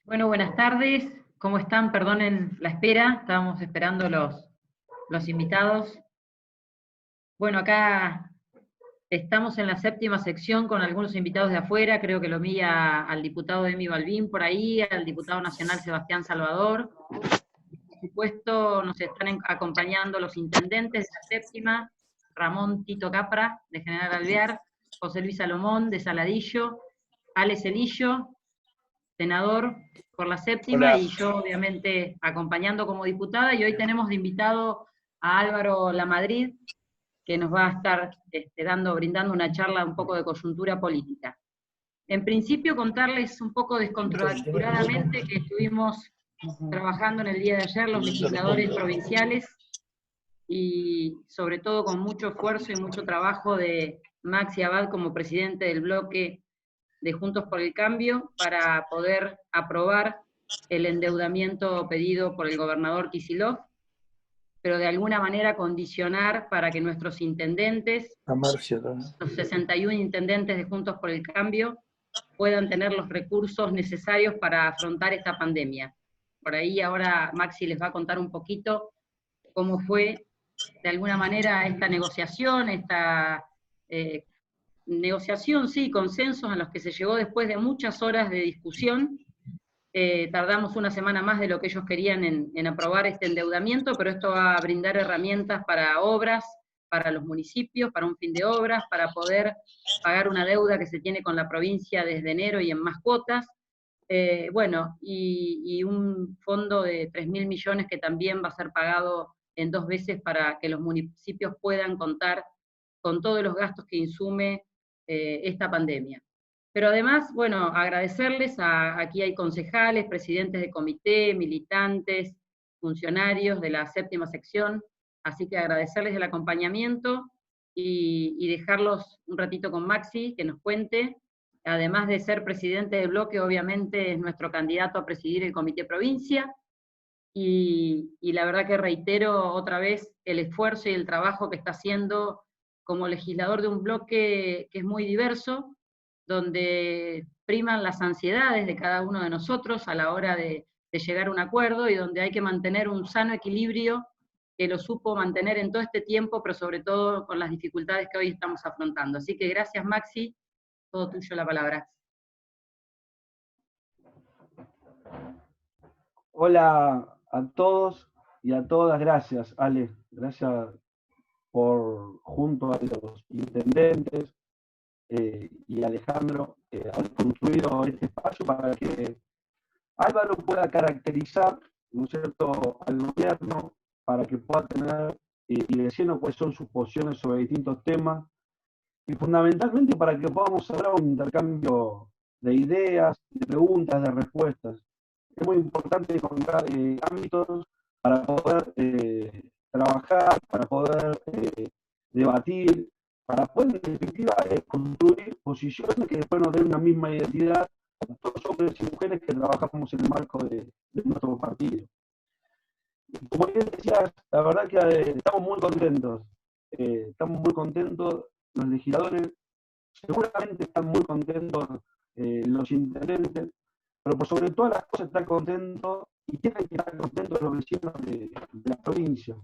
Bueno, buenas tardes. ¿Cómo están? Perdonen la espera. Estábamos esperando los invitados. Bueno, acá estamos en la séptima sección con algunos invitados de afuera. Creo que lo vi al diputado Emi Balbín por ahí, al diputado nacional Sebastián Salvador. Por supuesto, nos están acompañando los intendentes de la séptima, Ramón Tito Capra, de General Alvear, José Luis Salomón, de Saladillo, Ale Celillo, senador por la séptima, Hola, y yo obviamente acompañando como diputada, y hoy tenemos de invitado a Álvaro Lamadrid, que nos va a estar brindando una charla un poco de coyuntura política. En principio, contarles un poco descontracturadamente que estuvimos trabajando en el día de ayer los legisladores provinciales y sobre todo con mucho esfuerzo y mucho trabajo de Maxi Abad como presidente del bloque de Juntos por el Cambio para poder aprobar el endeudamiento pedido por el gobernador Kicillof, pero de alguna manera condicionar para que nuestros intendentes, a Marcia también. los 61 intendentes de Juntos por el Cambio, puedan tener los recursos necesarios para afrontar esta pandemia. Por ahí ahora Maxi les va a contar un poquito cómo fue de alguna manera esta negociación, eh, sí, consensos a los que se llegó después de muchas horas de discusión. Tardamos una semana más de lo que ellos querían en aprobar este endeudamiento, pero esto va a brindar herramientas para obras, para los municipios, para un fin de obras, para poder pagar una deuda que se tiene con la provincia desde enero y en más cuotas. Y un fondo de 3.000 millones que también va a ser pagado en 2 veces para que los municipios puedan contar con todos los gastos que insume esta pandemia. Pero además, bueno, agradecerles, aquí hay concejales, presidentes de comité, militantes, funcionarios de la séptima sección, así que agradecerles el acompañamiento y dejarlos un ratito con Maxi, que nos cuente. Además de ser presidente del bloque, obviamente es nuestro candidato a presidir el comité provincia, y la verdad que reitero otra vez el esfuerzo y el trabajo que está haciendo como legislador de un bloque que es muy diverso, donde priman las ansiedades de cada uno de nosotros a la hora de llegar a un acuerdo y donde hay que mantener un sano equilibrio que lo supo mantener en todo este tiempo, pero sobre todo con las dificultades que hoy estamos afrontando. Así que gracias, Maxi, todo tuyo la palabra. Hola a todos y a todas, gracias Ale, gracias por junto a los intendentes y Alejandro haber construido este espacio para que Álvaro pueda caracterizar, ¿no es cierto?, al gobierno, para que pueda tener y decirnos cuáles son sus posiciones sobre distintos temas y fundamentalmente para que podamos hablar un intercambio de ideas, de preguntas, de respuestas. Es muy importante encontrar ámbitos para poder trabajar, para poder debatir, para poder en definitiva construir posiciones que después nos den una misma identidad a todos los hombres y mujeres que trabajamos en el marco de nuestro partido. Y como bien decías, la verdad que estamos muy contentos los legisladores, seguramente están muy contentos los intendentes, pero por sobre todas las cosas están contentos y tienen que estar contentos los vecinos de la provincia.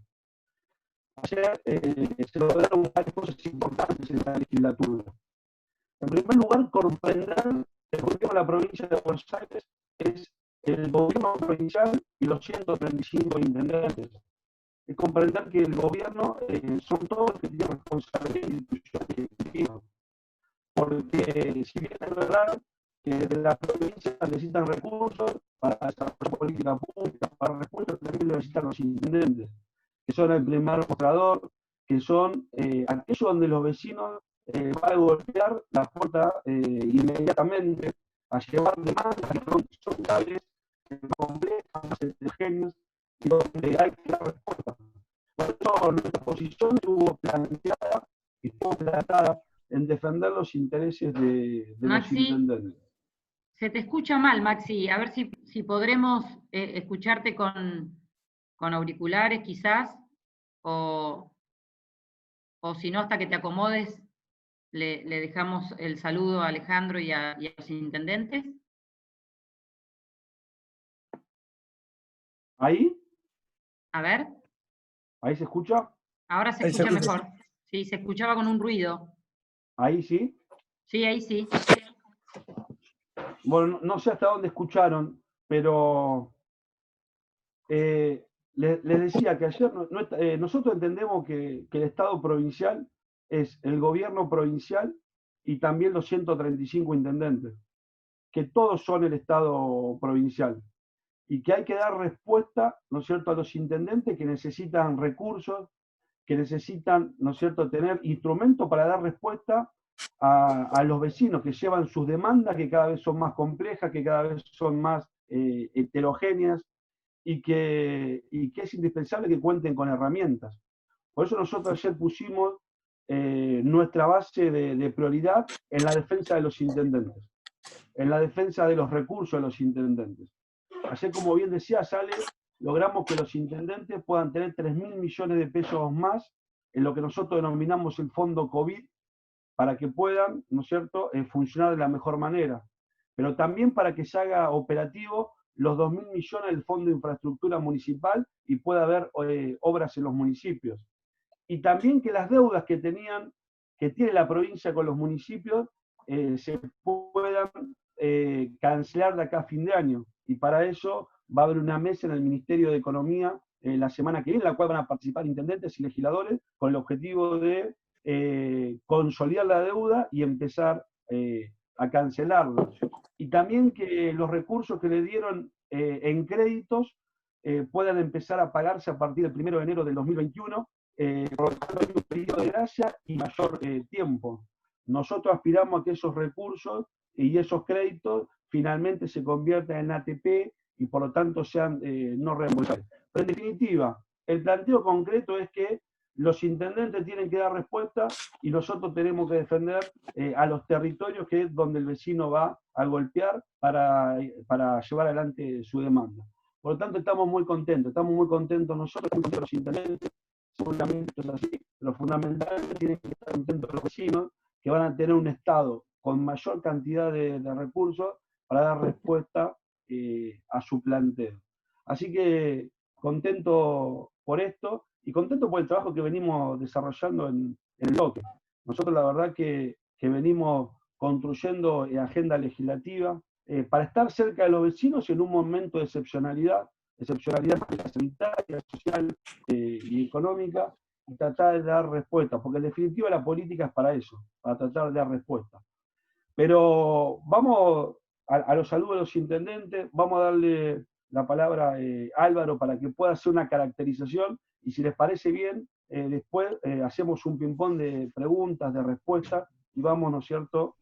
Ayer se lograron varias cosas importantes en la legislatura. En primer lugar, comprender el gobierno de la provincia de Buenos Aires es el gobierno provincial y los 135 intendentes. Es comprender que el gobierno son todos los que tienen responsabilidad institucional, porque si bien es verdad que de la provincia necesitan recursos para desarrollar política pública, para recursos también necesitan los intendentes, que son el primer mostrador, que son aquellos donde los vecinos van a golpear la puerta inmediatamente, a llevar demandas que son graves, complejas, heterogéneas, y donde hay que dar respuesta. Por eso nuestra posición estuvo plantada en defender los intereses de los Maxi, intendentes. se te escucha mal, Maxi. A ver si podremos escucharte con auriculares quizás, o, o si no, hasta que te acomodes, le dejamos el saludo a Alejandro y a los intendentes. ¿Ahí? A ver, ¿Ahí se escucha? ahora se Ahí se escucha escucha. mejor. Sí, se escuchaba con un ruido. ¿Ahí sí? Sí, ahí sí. Bueno, no sé hasta dónde escucharon, pero les decía que ayer nosotros entendemos que el Estado provincial es el gobierno provincial y también los 135 intendentes, que todos son el Estado provincial, y que hay que dar respuesta, ¿no es cierto?, a los intendentes que necesitan recursos, que necesitan, ¿no es cierto?, tener instrumentos para dar respuesta a los vecinos que llevan sus demandas, que cada vez son más complejas, que cada vez son más heterogéneas, y que es indispensable que cuenten con herramientas. Por eso nosotros ayer pusimos nuestra base de prioridad en la defensa de los intendentes, en la defensa de los recursos de los intendentes. Ayer, como bien decía Sale, logramos que los intendentes puedan tener 3.000 millones de pesos más en lo que nosotros denominamos el fondo COVID, para que puedan, ¿no es cierto?, funcionar de la mejor manera, pero también para que se haga operativo los 2.000 millones del Fondo de Infraestructura Municipal y pueda haber obras en los municipios. Y también que las deudas que tiene la provincia con los municipios se puedan cancelar de acá a fin de año. Y para eso va a haber una mesa en el Ministerio de Economía la semana que viene, en la cual van a participar intendentes y legisladores con el objetivo de consolidar la deuda y empezar a cancelarla. Y también que los recursos que le dieron en créditos puedan empezar a pagarse a partir del 1 de enero del 2021, por lo tanto hay un periodo de gracia y mayor tiempo. Nosotros aspiramos a que esos recursos y esos créditos finalmente se conviertan en ATP y por lo tanto sean no reembolsables. Pero en definitiva, el planteo concreto es que los intendentes tienen que dar respuesta y nosotros tenemos que defender a los territorios, que es donde el vecino va a golpear para llevar adelante su demanda. Por lo tanto, estamos muy contentos nosotros, muy contentos los intendentes, seguramente es así, pero fundamentalmente tienen que estar contentos los vecinos, que van a tener un Estado con mayor cantidad de recursos para dar respuesta a su planteo. Así que contento por esto y contento por el trabajo que venimos desarrollando en el bloque. Nosotros la verdad que venimos construyendo agenda legislativa para estar cerca de los vecinos en un momento de excepcionalidad sanitaria, social y económica, y tratar de dar respuesta, porque en definitiva la política es para eso, para tratar de dar respuesta. Pero vamos a los saludos de los intendentes, vamos a darle la palabra a Álvaro para que pueda hacer una caracterización, y si les parece bien, después hacemos un ping-pong de preguntas, de respuestas, y vamos, ¿no es cierto?,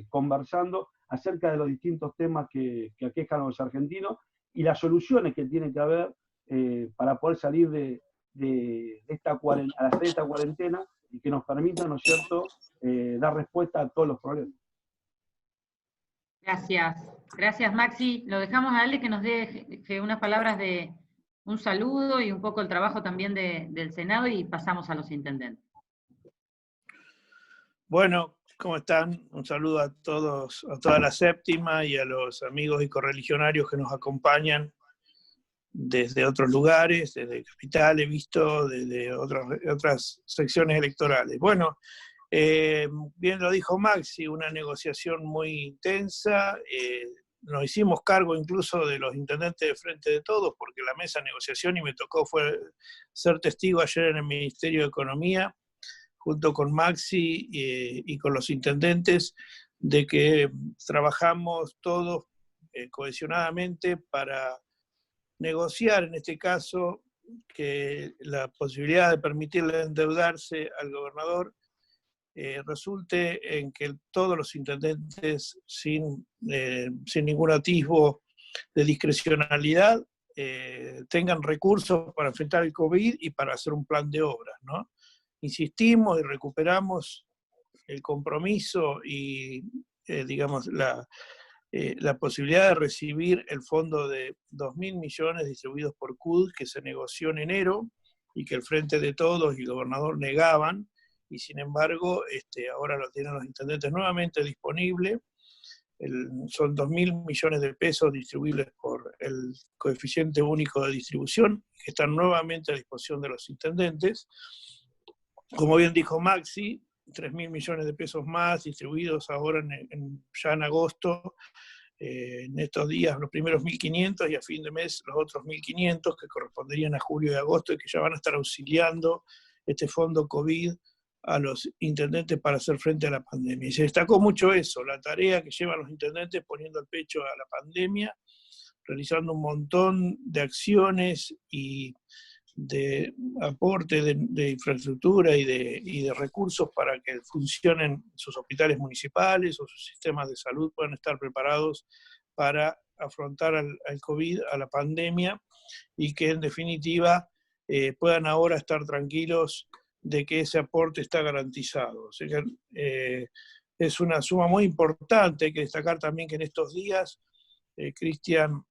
conversando acerca de los distintos temas que aquejan a los argentinos y las soluciones que tiene que haber para poder salir de esta cuarentena y que nos permita, ¿no es cierto?, dar respuesta a todos los problemas. Gracias. Gracias, Maxi. Lo dejamos a Ale que nos deje unas palabras de un saludo y un poco el trabajo también del Senado, y pasamos a los intendentes. Bueno, ¿cómo están? Un saludo a todos, a toda la séptima y a los amigos y correligionarios que nos acompañan desde otros lugares, desde Capital, he visto, desde otras secciones electorales. Bueno, bien lo dijo Maxi, una negociación muy intensa, nos hicimos cargo incluso de los intendentes de Frente de Todos, porque la mesa de negociación, y me tocó ser testigo ayer en el Ministerio de Economía, junto con Maxi y con los intendentes, de que trabajamos todos cohesionadamente para negociar, en este caso, que la posibilidad de permitirle endeudarse al gobernador resulte en que todos los intendentes, sin ningún atisbo de discrecionalidad, tengan recursos para enfrentar el COVID y para hacer un plan de obras, ¿no? Insistimos y recuperamos el compromiso y, digamos, la posibilidad de recibir el fondo de 2.000 millones distribuidos por CUD, que se negoció en enero y que el Frente de Todos y el gobernador negaban, y sin embargo ahora lo tienen los intendentes nuevamente disponible. Son 2.000 millones de pesos distribuibles por el coeficiente único de distribución, que están nuevamente a disposición de los intendentes. Como bien dijo Maxi, 3.000 millones de pesos más distribuidos ahora ya en agosto, en estos días los primeros 1.500 y a fin de mes los otros 1.500 que corresponderían a julio y agosto y que ya van a estar auxiliando este fondo COVID a los intendentes para hacer frente a la pandemia. Y se destacó mucho eso, la tarea que llevan los intendentes poniendo el pecho a la pandemia, realizando un montón de acciones y de aporte de infraestructura y de recursos para que funcionen sus hospitales municipales o sus sistemas de salud puedan estar preparados para afrontar al COVID, a la pandemia, y que en definitiva puedan ahora estar tranquilos de que ese aporte está garantizado. O sea que, es una suma muy importante. Hay que destacar también que en estos días Cristian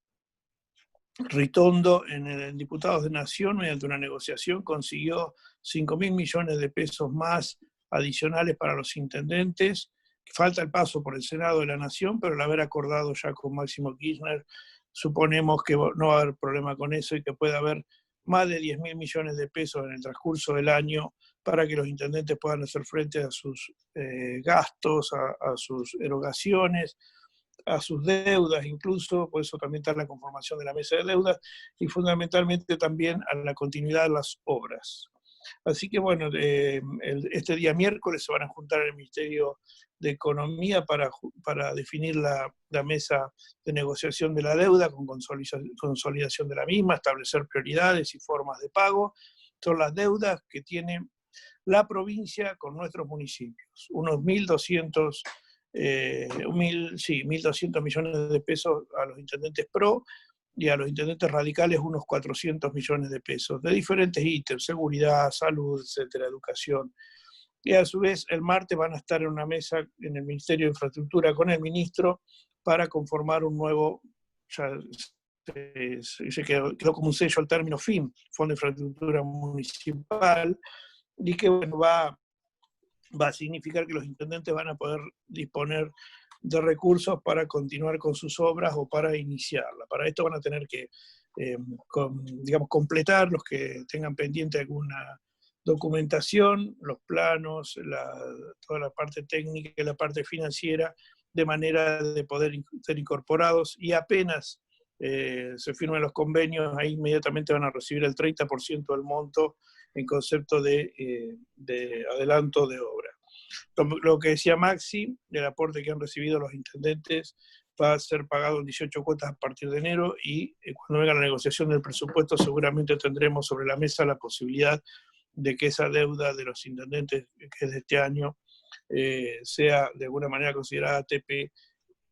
Ritondo, en Diputados de Nación, mediante una negociación, consiguió 5.000 millones de pesos más adicionales para los intendentes. Falta el paso por el Senado de la Nación, pero al haber acordado ya con Máximo Kirchner, suponemos que no va a haber problema con eso y que puede haber más de 10.000 millones de pesos en el transcurso del año para que los intendentes puedan hacer frente a sus gastos, a sus erogaciones, a sus deudas incluso, por eso también está la conformación de la mesa de deudas, y fundamentalmente también a la continuidad de las obras. Así que bueno, este día miércoles se van a juntar en el Ministerio de Economía para definir la mesa de negociación de la deuda con consolidación de la misma, establecer prioridades y formas de pago. Son las deudas que tiene la provincia con nuestros municipios, unos 1.200 millones de pesos a los intendentes PRO y a los intendentes radicales unos 400 millones de pesos, de diferentes ítems, seguridad, salud, etcétera, educación. Y a su vez el martes van a estar en una mesa en el Ministerio de Infraestructura con el ministro para conformar un nuevo, ya se quedó como un sello al término FIM, Fondo de Infraestructura Municipal, y que bueno, va a significar que los intendentes van a poder disponer de recursos para continuar con sus obras o para iniciarla. Para esto van a tener que, completar los que tengan pendiente alguna documentación, los planos, toda la parte técnica y la parte financiera, de manera de poder ser incorporados, y apenas se firmen los convenios, ahí inmediatamente van a recibir el 30% del monto en concepto de adelanto de obra. Lo que decía Maxi, el aporte que han recibido los intendentes va a ser pagado en 18 cuotas a partir de enero, y cuando venga la negociación del presupuesto seguramente tendremos sobre la mesa la posibilidad de que esa deuda de los intendentes, que es de este año, sea de alguna manera considerada ATP,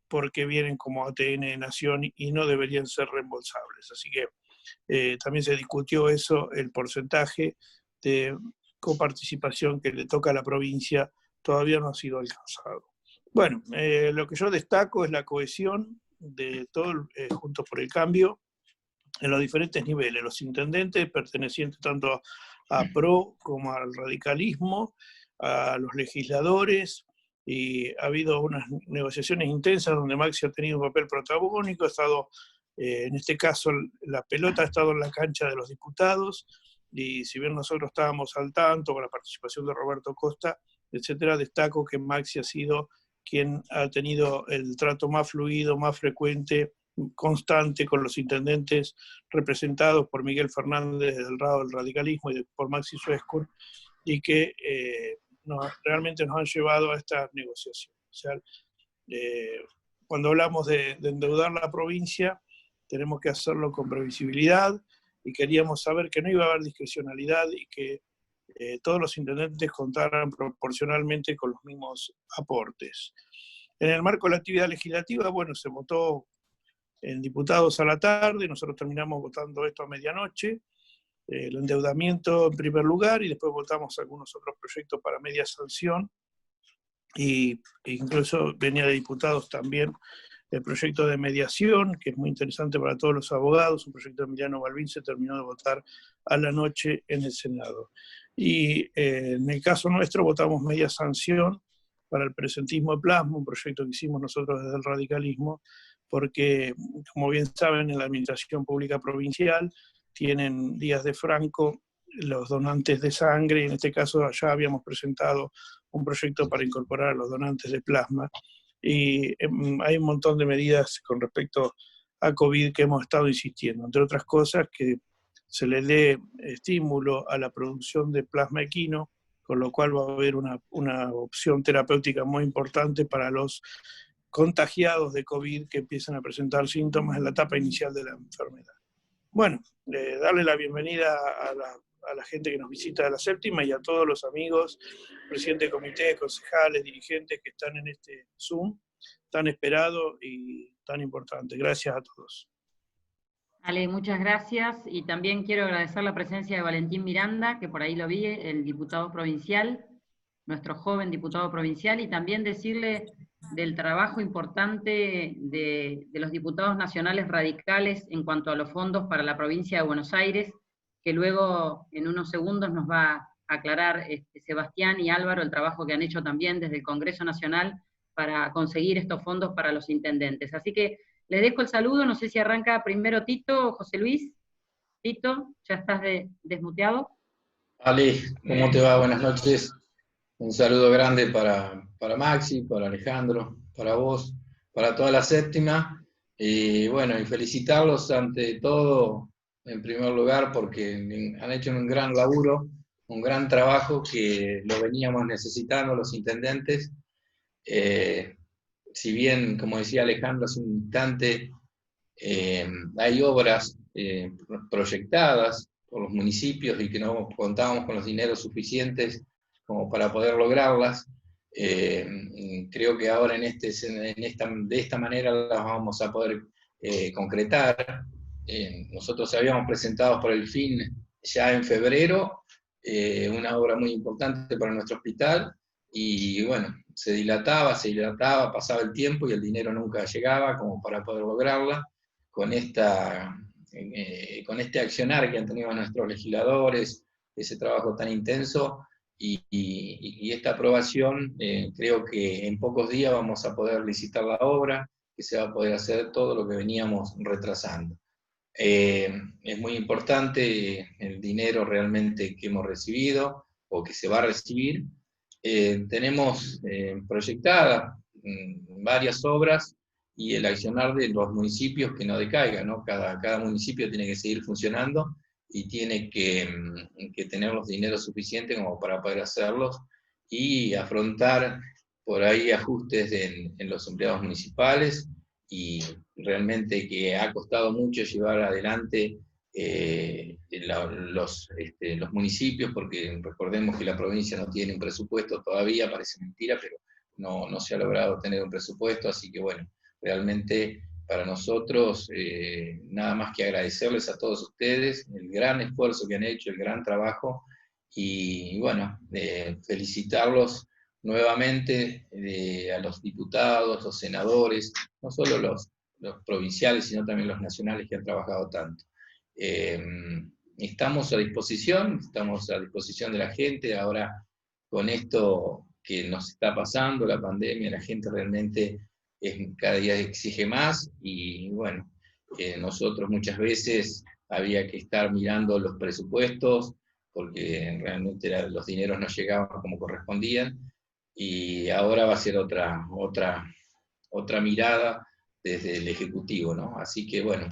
porque vienen como ATN de Nación y no deberían ser reembolsables. Así que también se discutió eso, el porcentaje de coparticipación que le toca a la provincia todavía no ha sido alcanzado. Bueno, lo que yo destaco es la cohesión de todo Juntos por el Cambio en los diferentes niveles, los intendentes pertenecientes tanto a PRO como al radicalismo, a los legisladores, y ha habido unas negociaciones intensas donde Maxi ha tenido un papel protagónico, ha estado, en este caso la pelota ha estado en la cancha de los diputados, y si bien nosotros estábamos al tanto con la participación de Roberto Costa, etcétera, destaco que Maxi ha sido quien ha tenido el trato más fluido, más frecuente, constante con los intendentes representados por Miguel Fernández del lado del radicalismo y por Maxi Suescur, y que realmente nos han llevado a estas negociaciones. O sea, cuando hablamos de endeudar la provincia, tenemos que hacerlo con previsibilidad, y queríamos saber que no iba a haber discrecionalidad y que todos los intendentes contaran proporcionalmente con los mismos aportes. En el marco de la actividad legislativa, bueno, se votó en diputados a la tarde, nosotros terminamos votando esto a medianoche, el endeudamiento en primer lugar, y después votamos algunos otros proyectos para media sanción, e incluso venía de diputados también el proyecto de mediación, que es muy interesante para todos los abogados, un proyecto de Emiliano Balbín, se terminó de votar a la noche en el Senado. Y en el caso nuestro votamos media sanción para el presentismo de plasma, un proyecto que hicimos nosotros desde el radicalismo, porque, como bien saben, en la Administración Pública Provincial tienen días de franco los donantes de sangre, y en este caso ya habíamos presentado un proyecto para incorporar a los donantes de plasma, y hay un montón de medidas con respecto a COVID que hemos estado insistiendo, entre otras cosas que se le dé estímulo a la producción de plasma equino, con lo cual va a haber una opción terapéutica muy importante para los contagiados de COVID que empiezan a presentar síntomas en la etapa inicial de la enfermedad. Bueno, darle la bienvenida a la gente que nos visita de la séptima y a todos los amigos, presidentes de comité, concejales, dirigentes que están en este Zoom tan esperado y tan importante. Gracias a todos. Ale, muchas gracias, y también quiero agradecer la presencia de Valentín Miranda, que por ahí lo vi, el diputado provincial, nuestro joven diputado provincial, y también decirle del trabajo importante de los diputados nacionales radicales en cuanto a los fondos para la provincia de Buenos Aires, que luego en unos segundos nos va a aclarar Sebastián y Álvaro el trabajo que han hecho también desde el Congreso Nacional para conseguir estos fondos para los intendentes. Así que les dejo el saludo, no sé si arranca primero Tito o José Luis. Tito, ya estás desmuteado. Ale, ¿cómo te va? Buenas noches. Un saludo grande para Maxi, para Alejandro, para vos, para toda la séptima. Y bueno, y felicitarlos ante todo, en primer lugar, porque han hecho un gran laburo, un gran trabajo que lo veníamos necesitando los intendentes. Si bien, como decía Alejandro hace un instante, hay obras proyectadas por los municipios y que no contábamos con los dineros suficientes como para poder lograrlas. Creo que ahora de esta manera las vamos a poder concretar. Nosotros habíamos presentado por el FIN ya en febrero una obra muy importante para nuestro hospital, y bueno, se dilataba, pasaba el tiempo y el dinero nunca llegaba como para poder lograrla. Con este accionar que han tenido nuestros legisladores, ese trabajo tan intenso, y esta aprobación, creo que en pocos días vamos a poder licitar la obra, que se va a poder hacer todo lo que veníamos retrasando. Es muy importante el dinero realmente que hemos recibido, o que se va a recibir. Tenemos proyectadas varias obras, y el accionar de los municipios que no decaiga, ¿no? Cada municipio tiene que seguir funcionando, y tiene que tener los dineros suficientes como para poder hacerlos, y afrontar por ahí ajustes en los empleados municipales, y realmente que ha costado mucho llevar adelante los municipios, porque recordemos que la provincia no tiene un presupuesto todavía, parece mentira, pero no se ha logrado tener un presupuesto, así que bueno, realmente para nosotros nada más que agradecerles a todos ustedes el gran esfuerzo que han hecho, el gran trabajo, y bueno, felicitarlos nuevamente a los diputados, los senadores, no solo los provinciales, sino también los nacionales que han trabajado tanto. Estamos a disposición de la gente. Ahora, con esto que nos está pasando, la pandemia, la gente realmente cada día exige más, y bueno, nosotros muchas veces había que estar mirando los presupuestos, porque realmente los dineros no llegaban como correspondían, y ahora va a ser otra mirada desde el Ejecutivo, ¿no? Así que bueno,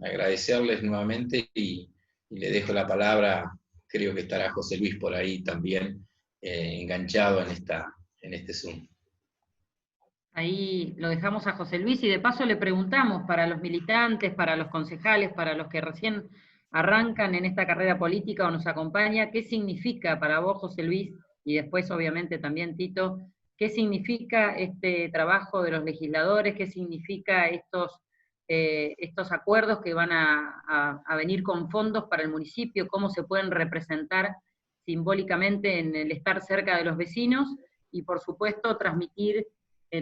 agradecerles nuevamente, y le dejo la palabra. Creo que estará José Luis por ahí también enganchado en este Zoom. Ahí lo dejamos a José Luis, y de paso le preguntamos para los militantes, para los concejales, para los que recién arrancan en esta carrera política o nos acompaña, ¿qué significa para vos, José Luis, y después obviamente también Tito, qué significa este trabajo de los legisladores, qué significa estos acuerdos que van a venir con fondos para el municipio, cómo se pueden representar simbólicamente en el estar cerca de los vecinos, y por supuesto transmitir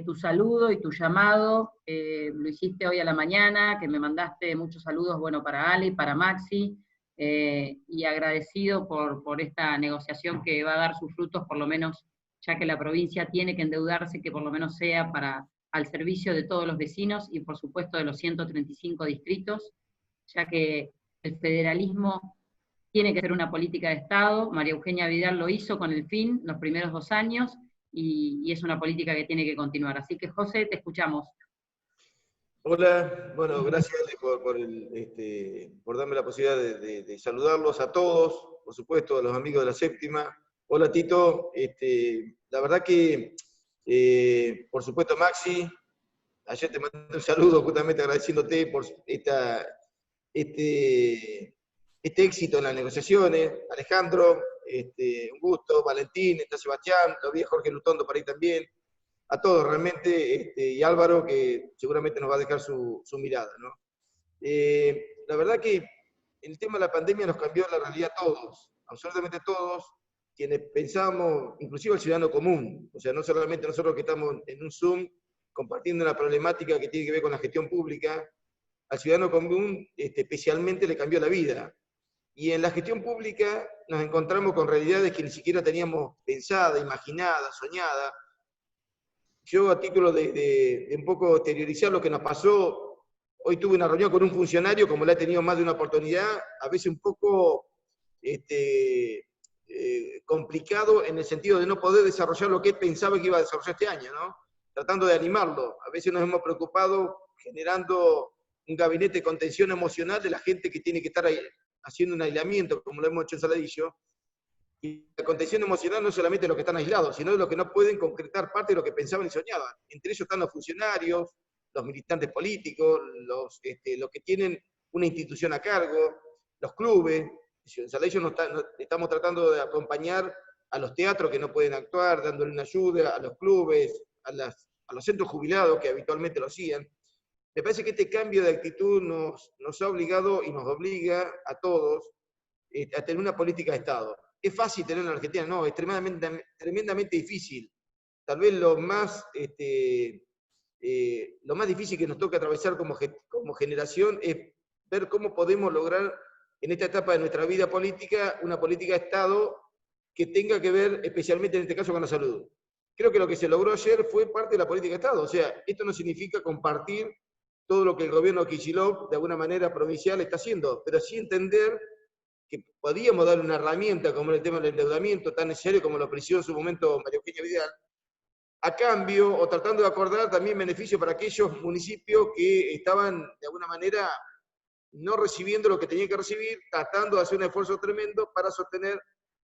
tu saludo y tu llamado. Lo hiciste hoy a la mañana, que me mandaste muchos saludos, bueno, para Ale, para Maxi, y agradecido por esta negociación que va a dar sus frutos, por lo menos, ya que la provincia tiene que endeudarse, que por lo menos sea para al servicio de todos los vecinos y por supuesto de los 135 distritos, ya que el federalismo tiene que ser una política de Estado. María Eugenia Vidal lo hizo con el fin los primeros 2 años, y es una política que tiene que continuar. Así que, José, te escuchamos. Hola, bueno, gracias Ale, por darme la posibilidad de saludarlos a todos, por supuesto a los amigos de la séptima. Hola Tito, la verdad que, por supuesto Maxi, ayer te mandé un saludo justamente agradeciéndote por este éxito en las negociaciones. Alejandro, un gusto, Valentín, está Sebastián, lo vi a Jorge Lutondo por ahí también. A todos realmente, y Álvaro, que seguramente nos va a dejar su mirada, ¿no? La verdad que el tema de la pandemia nos cambió la realidad a todos, absolutamente todos, quienes pensamos, inclusive el ciudadano común, o sea, no solamente nosotros que estamos en un Zoom compartiendo una problemática que tiene que ver con la gestión pública, al ciudadano común especialmente le cambió la vida. Y en la gestión pública nos encontramos con realidades que ni siquiera teníamos pensada, imaginada, soñada. Yo, a título de un poco exteriorizar lo que nos pasó, hoy tuve una reunión con un funcionario, como la he tenido más de una oportunidad, a veces un poco complicado en el sentido de no poder desarrollar lo que él pensaba que iba a desarrollar este año, ¿no? Tratando de animarlo. A veces nos hemos preocupado generando un gabinete de contención emocional de la gente que tiene que estar ahí haciendo un aislamiento, como lo hemos hecho en Saladillo. Y la contención emocional no es solamente de los que están aislados, sino de los que no pueden concretar parte de lo que pensaban y soñaban. Entre ellos están los funcionarios, los militantes políticos, los que tienen una institución a cargo, los clubes. En Saladillo estamos tratando de acompañar a los teatros que no pueden actuar, dándole una ayuda, a los clubes, a los centros jubilados que habitualmente lo hacían. Me parece que este cambio de actitud nos ha obligado y nos obliga a todos a tener una política de Estado. ¿Es fácil tenerlo en Argentina? No, es tremendamente difícil. Tal vez lo más difícil que nos toca atravesar como generación es ver cómo podemos lograr en esta etapa de nuestra vida política una política de Estado que tenga que ver especialmente en este caso con la salud. Creo que lo que se logró ayer fue parte de la política de Estado. O sea, esto no significa compartir todo lo que el gobierno de Kicillof de alguna manera provincial está haciendo, pero sí entender que podíamos dar una herramienta como el tema del endeudamiento, tan necesario como lo ofreció en su momento María Eugenia Vidal, a cambio, o tratando de acordar también beneficios para aquellos municipios que estaban de alguna manera no recibiendo lo que tenían que recibir, tratando de hacer un esfuerzo tremendo para sostener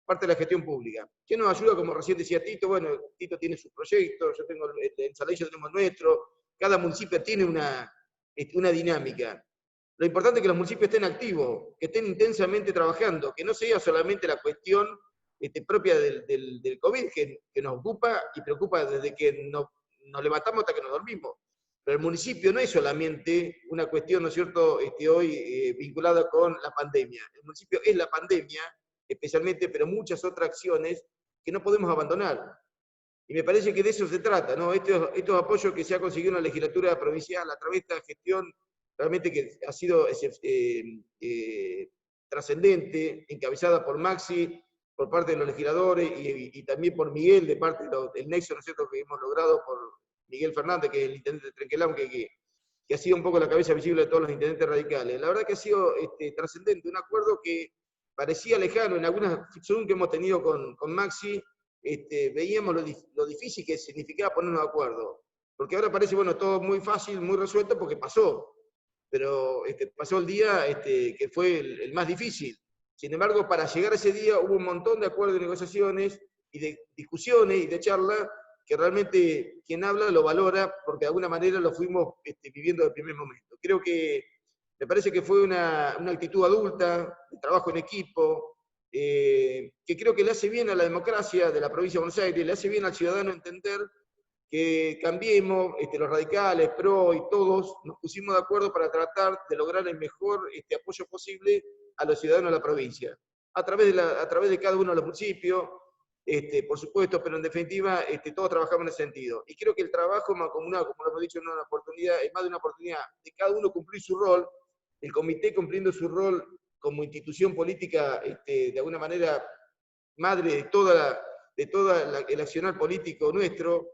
parte de la gestión pública. ¿Qué nos ayuda? Como recién decía Tito, bueno, Tito tiene sus proyectos, yo tengo en Saladillo tenemos nuestro, cada municipio tiene una dinámica. Lo importante es que los municipios estén activos, que estén intensamente trabajando, que no sea solamente la cuestión propia del COVID, que nos ocupa y preocupa desde que nos levantamos hasta que nos dormimos. Pero el municipio no es solamente una cuestión, ¿no es cierto?, hoy vinculada con la pandemia. El municipio es la pandemia, especialmente, pero muchas otras acciones que no podemos abandonar. Y me parece que de eso se trata, ¿no? Estos apoyos que se ha conseguido en la legislatura provincial a través de esta gestión realmente que ha sido trascendente, encabezada por Maxi, por parte de los legisladores, y también por Miguel, de parte del nexo, ¿no es cierto?, que hemos logrado por Miguel Fernández, que es el intendente de Trenquelán, que ha sido un poco la cabeza visible de todos los intendentes radicales. La verdad que ha sido trascendente, un acuerdo que parecía lejano. En algunas Zoom que hemos tenido con Maxi, veíamos lo difícil que significaba ponernos de acuerdo. Porque ahora parece, bueno, todo muy fácil, muy resuelto, porque pasó. Pero pasó el día que fue el más difícil. Sin embargo, para llegar a ese día hubo un montón de acuerdos, de negociaciones y de discusiones y de charlas que realmente quien habla lo valora, porque de alguna manera lo fuimos viviendo desde el primer momento. Creo que me parece que fue una actitud adulta, de trabajo en equipo, que creo que le hace bien a la democracia de la provincia de Buenos Aires, le hace bien al ciudadano entender que Cambiemos, los radicales, PRO y todos nos pusimos de acuerdo para tratar de lograr el mejor apoyo posible a los ciudadanos de la provincia, a través de cada uno de los municipios, por supuesto, pero en definitiva todos trabajamos en ese sentido. Y creo que el trabajo mancomunado, como lo hemos dicho en una oportunidad, es más de una oportunidad de cada uno cumplir su rol, el comité cumpliendo su rol como institución política, de alguna manera madre de toda el accionar político nuestro,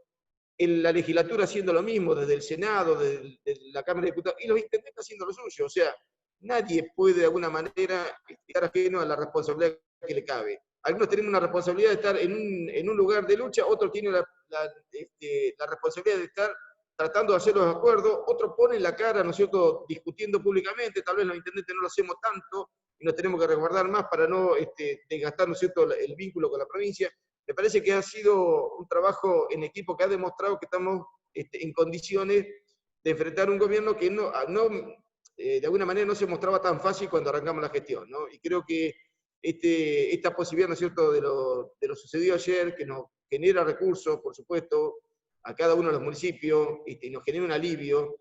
la legislatura haciendo lo mismo, desde el Senado, desde la Cámara de Diputados, y los intendentes haciendo lo suyo. O sea, nadie puede de alguna manera estar ajeno a la responsabilidad que le cabe. Algunos tienen una responsabilidad de estar en un lugar de lucha, otros tienen la responsabilidad de estar tratando de hacer los acuerdos, otros ponen la cara, ¿no es cierto?, discutiendo públicamente, tal vez los intendentes no lo hacemos tanto, y nos tenemos que resguardar más para no desgastar, ¿no es cierto?, el vínculo con la provincia. Me parece que ha sido un trabajo en equipo que ha demostrado que estamos en condiciones de enfrentar un gobierno que de alguna manera no se mostraba tan fácil cuando arrancamos la gestión, ¿no? Y creo que esta posibilidad, ¿no es cierto?, de lo sucedido ayer, que nos genera recursos, por supuesto, a cada uno de los municipios, y nos genera un alivio.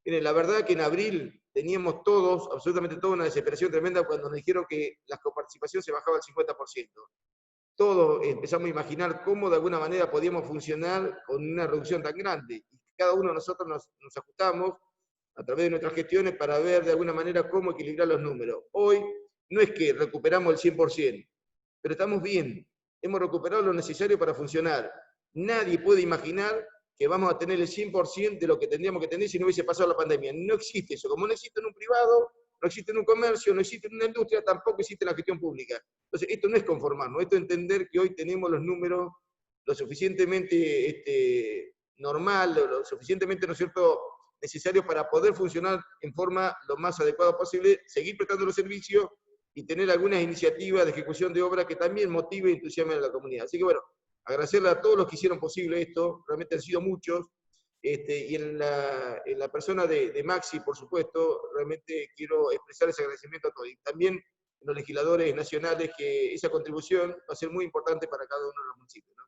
Miren, la verdad que en abril teníamos todos, absolutamente todos, una desesperación tremenda cuando nos dijeron que la coparticipación se bajaba al 50%. Todos empezamos a imaginar cómo de alguna manera podíamos funcionar con una reducción tan grande. Y cada uno de nosotros nos ajustamos a través de nuestras gestiones para ver de alguna manera cómo equilibrar los números. Hoy no es que recuperamos el 100%, pero estamos bien. Hemos recuperado lo necesario para funcionar. Nadie puede imaginar que vamos a tener el 100% de lo que tendríamos que tener si no hubiese pasado la pandemia. No existe eso. Como no existe en un privado, no existe en un comercio, no existe en una industria, tampoco existe en la gestión pública. Entonces, esto no es conformarnos, esto es entender que hoy tenemos los números lo suficientemente normal, lo suficientemente, ¿no es cierto?, necesarios para poder funcionar en forma lo más adecuada posible, seguir prestando los servicios y tener algunas iniciativas de ejecución de obra que también motive y entusiasmen a la comunidad. Así que bueno, agradecerle a todos los que hicieron posible esto, realmente han sido muchos, y en la persona de Maxi, por supuesto, realmente quiero expresar ese agradecimiento a todos. Y también a los legisladores nacionales, que esa contribución va a ser muy importante para cada uno de los municipios, ¿no?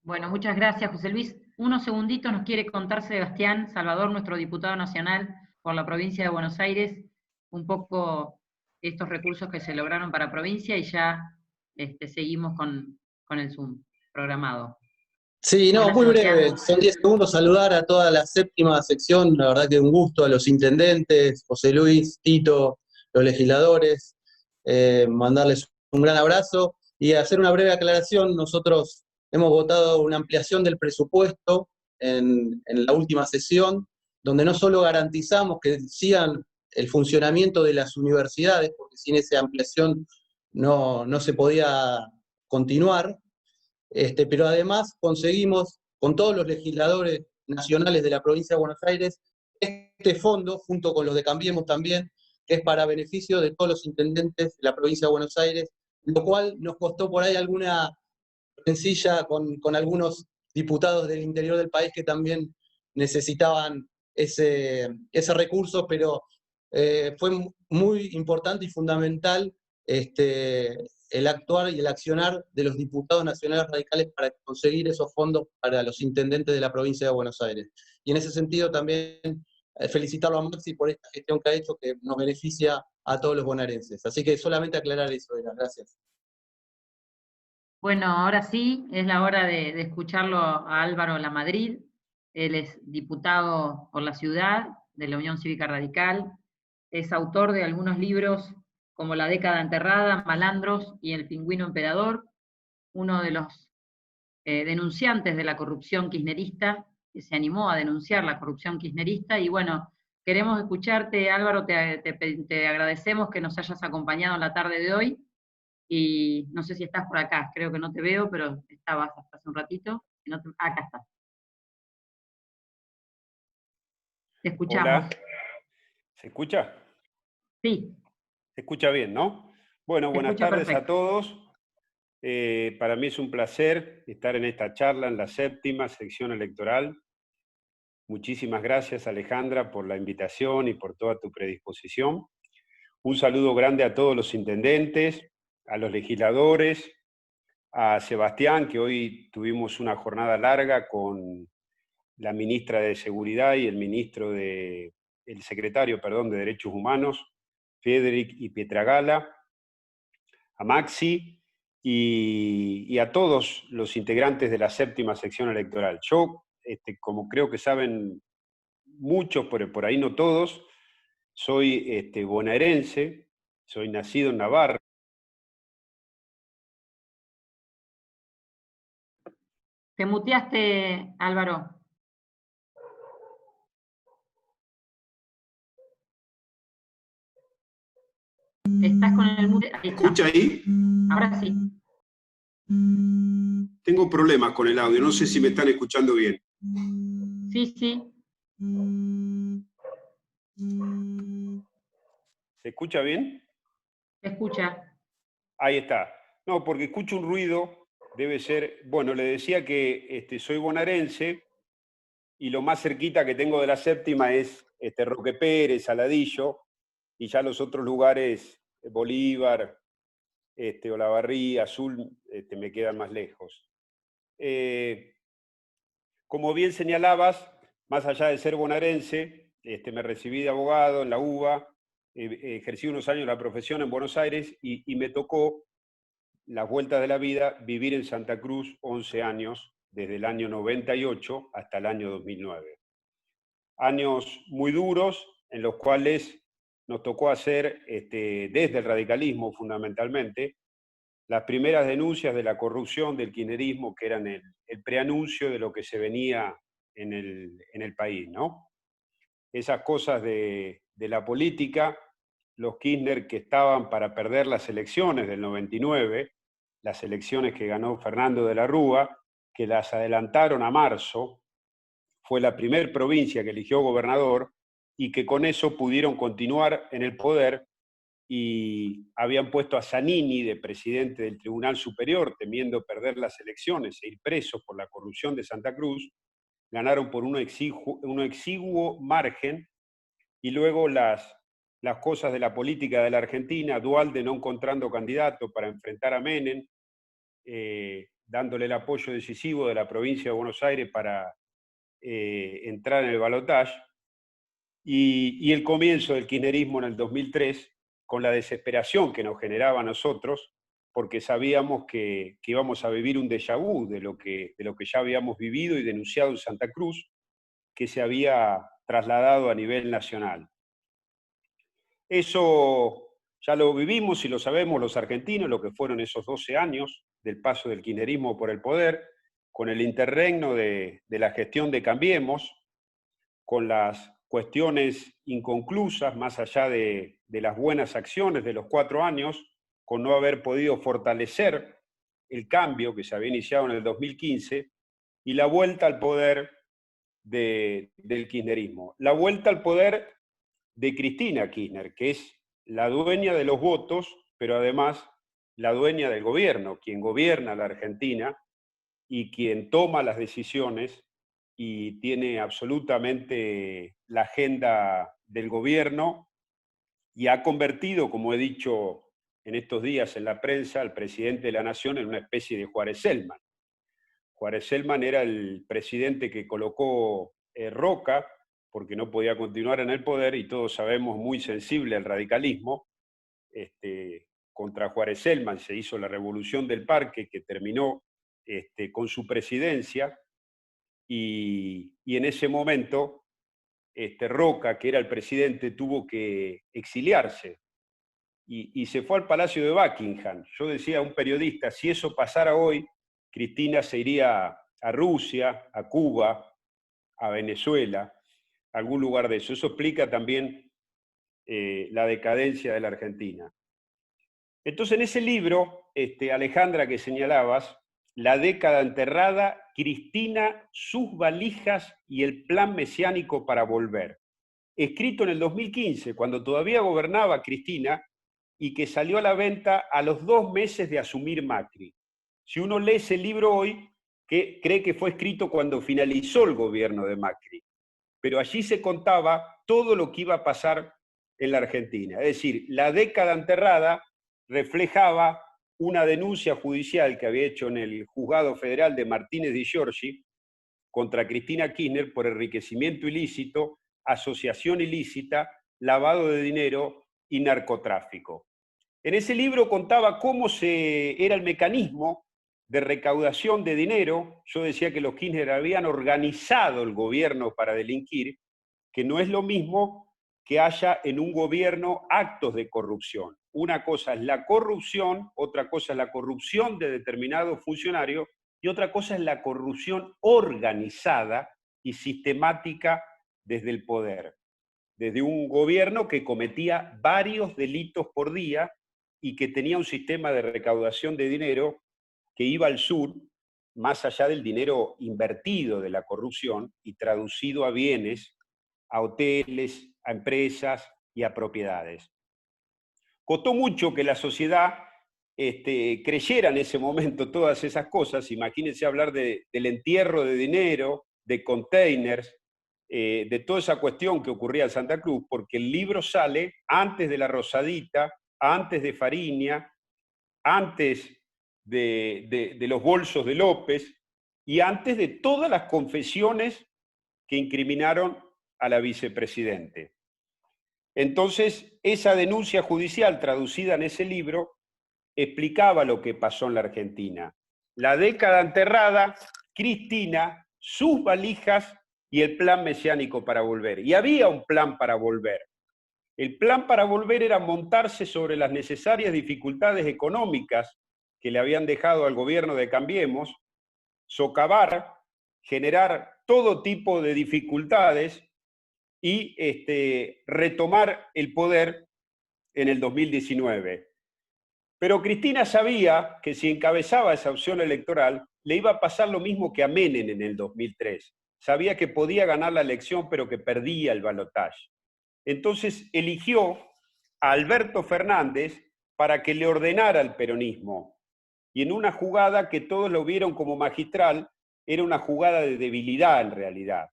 Bueno, muchas gracias, José Luis. Unos segunditos nos quiere contar Sebastián Salvador, nuestro diputado nacional por la provincia de Buenos Aires, un poco estos recursos que se lograron para provincia, y ya seguimos con el Zoom programado. Sí, no, Hola, muy Sebastián. breve, son 10 segundos, saludar a toda la séptima sección, la verdad que un gusto, a los intendentes, José Luis, Tito, los legisladores, mandarles un gran abrazo y hacer una breve aclaración. Nosotros hemos votado una ampliación del presupuesto en la última sesión, donde no solo garantizamos que sigan el funcionamiento de las universidades, porque sin esa ampliación no se podía continuar, pero además conseguimos, con todos los legisladores nacionales de la provincia de Buenos Aires, este fondo, junto con los de Cambiemos también, que es para beneficio de todos los intendentes de la provincia de Buenos Aires, lo cual nos costó por ahí alguna rencilla con algunos diputados del interior del país que también necesitaban ese recurso, pero fue muy importante y fundamental el actuar y el accionar de los diputados nacionales radicales para conseguir esos fondos para los intendentes de la provincia de Buenos Aires. Y en ese sentido también felicitarlo a Maxi por esta gestión que ha hecho, que nos beneficia a todos los bonaerenses. Así que solamente aclarar eso, gracias. Bueno, ahora sí, es la hora de escucharlo a Álvaro Lamadrid. Él es diputado por la ciudad de la Unión Cívica Radical, es autor de algunos libros como La década enterrada, Malandros y El pingüino emperador, uno de los denunciantes de la corrupción kirchnerista, que se animó a denunciar la corrupción kirchnerista. Y bueno, queremos escucharte, Álvaro, te agradecemos que nos hayas acompañado en la tarde de hoy, y no sé si estás por acá, creo que no te veo, pero estabas hasta hace un ratito. Acá estás. Te escuchamos. Hola, ¿se escucha? Sí. Se escucha bien, ¿no? Bueno, buenas tardes perfecto a todos. Para mí es un placer estar en esta charla en la séptima sección electoral. Muchísimas gracias, Alejandra, por la invitación y por toda tu predisposición. Un saludo grande a todos los intendentes, a los legisladores, a Sebastián, que hoy tuvimos una jornada larga con la ministra de Seguridad y el secretario de Derechos Humanos, Federic y Pietragala, a Maxi y a todos los integrantes de la séptima sección electoral. Yo, como creo que saben muchos, por ahí no todos, soy bonaerense, soy nacido en Navarra. Te muteaste, Álvaro. ¿Estás con el mute? Ahí está. ¿Escucha ahí? Ahora sí. Tengo problemas con el audio, no sé si me están escuchando bien. Sí, sí. ¿Se escucha bien? Se escucha. Ahí está. No, porque escucho un ruido, debe ser... Bueno, le decía que soy bonaerense y lo más cerquita que tengo de la séptima es Roque Pérez, Saladillo, y ya los otros lugares, Bolívar, Olavarría, Azul, me quedan más lejos. Como bien señalabas, más allá de ser bonaerense, me recibí de abogado en la UBA, ejercí unos años la profesión en Buenos Aires y me tocó las vueltas de la vida vivir en Santa Cruz 11 años, desde el año 98 hasta el año 2009. Años muy duros en los cuales nos tocó hacer, desde el radicalismo fundamentalmente, las primeras denuncias de la corrupción del kirchnerismo, que eran el preanuncio de lo que se venía en el país, ¿no? Esas cosas de la política, los Kirchner que estaban para perder las elecciones del 99, las elecciones que ganó Fernando de la Rúa, que las adelantaron a marzo, fue la primer provincia que eligió gobernador y que con eso pudieron continuar en el poder y habían puesto a Zanini de presidente del Tribunal Superior, temiendo perder las elecciones e ir presos por la corrupción de Santa Cruz, ganaron por un exiguo margen, y luego las cosas de la política de la Argentina, Duhalde no encontrando candidato para enfrentar a Menem, dándole el apoyo decisivo de la provincia de Buenos Aires para entrar en el balotaje, y el comienzo del kirchnerismo en el 2003, con la desesperación que nos generaba a nosotros, porque sabíamos que íbamos a vivir un déjà vu de lo que ya habíamos vivido y denunciado en Santa Cruz, que se había trasladado a nivel nacional. Eso ya lo vivimos y lo sabemos los argentinos, lo que fueron esos 12 años del paso del kirchnerismo por el poder, con el interregno de la gestión de Cambiemos, con las cuestiones inconclusas, más allá de las buenas acciones de los 4 años, con no haber podido fortalecer el cambio que se había iniciado en el 2015, y la vuelta al poder del kirchnerismo. La vuelta al poder de Cristina Kirchner, que es la dueña de los votos, pero además la dueña del gobierno, quien gobierna la Argentina y quien toma las decisiones y tiene absolutamente la agenda del gobierno, y ha convertido, como he dicho en estos días en la prensa, al presidente de la Nación en una especie de Juárez Celman. Juárez Celman era el presidente que colocó Roca, porque no podía continuar en el poder, y todos sabemos, muy sensible al radicalismo. Contra Juárez Celman se hizo la Revolución del Parque, que terminó con su presidencia, y en ese momento Roca, que era el presidente, tuvo que exiliarse y se fue al Palacio de Buckingham. Yo decía a un periodista, si eso pasara hoy, Cristina se iría a Rusia, a Cuba, a Venezuela, a algún lugar de eso. Eso explica también la decadencia de la Argentina. Entonces, en ese libro, Alejandra, que señalabas, La década enterrada, Cristina, sus valijas y el plan mesiánico para volver, escrito en el 2015, cuando todavía gobernaba Cristina, y que salió a la venta a los 2 meses de asumir Macri. Si uno lee ese libro hoy, cree que fue escrito cuando finalizó el gobierno de Macri, pero allí se contaba todo lo que iba a pasar en la Argentina. Es decir, la década enterrada reflejaba una denuncia judicial que había hecho en el Juzgado Federal de Martínez Di Giorgi contra Cristina Kirchner por enriquecimiento ilícito, asociación ilícita, lavado de dinero y narcotráfico. En ese libro contaba cómo era el mecanismo de recaudación de dinero. Yo decía que los Kirchner habían organizado el gobierno para delinquir, que no es lo mismo que haya en un gobierno actos de corrupción. Una cosa es la corrupción, otra cosa es la corrupción de determinados funcionarios, y otra cosa es la corrupción organizada y sistemática desde el poder, desde un gobierno que cometía varios delitos por día y que tenía un sistema de recaudación de dinero que iba al sur, más allá del dinero invertido de la corrupción y traducido a bienes, a hoteles, a empresas y a propiedades. Costó mucho que la sociedad creyera en ese momento todas esas cosas. Imagínense hablar del entierro de dinero, de containers, de toda esa cuestión que ocurría en Santa Cruz, porque el libro sale antes de la Rosadita, antes de Fariña, antes de los bolsos de López y antes de todas las confesiones que incriminaron a la vicepresidente. Entonces, esa denuncia judicial traducida en ese libro explicaba lo que pasó en la Argentina. La década enterrada, Cristina, sus valijas y el plan mesiánico para volver. Y había un plan para volver. El plan para volver era montarse sobre las necesarias dificultades económicas que le habían dejado al gobierno de Cambiemos, socavar, generar todo tipo de dificultades y retomar el poder en el 2019. Pero Cristina sabía que si encabezaba esa opción electoral, le iba a pasar lo mismo que a Menem en el 2003. Sabía que podía ganar la elección, pero que perdía el balotaje. Entonces eligió a Alberto Fernández para que le ordenara al peronismo. Y en una jugada que todos lo vieron como magistral, era una jugada de debilidad en realidad.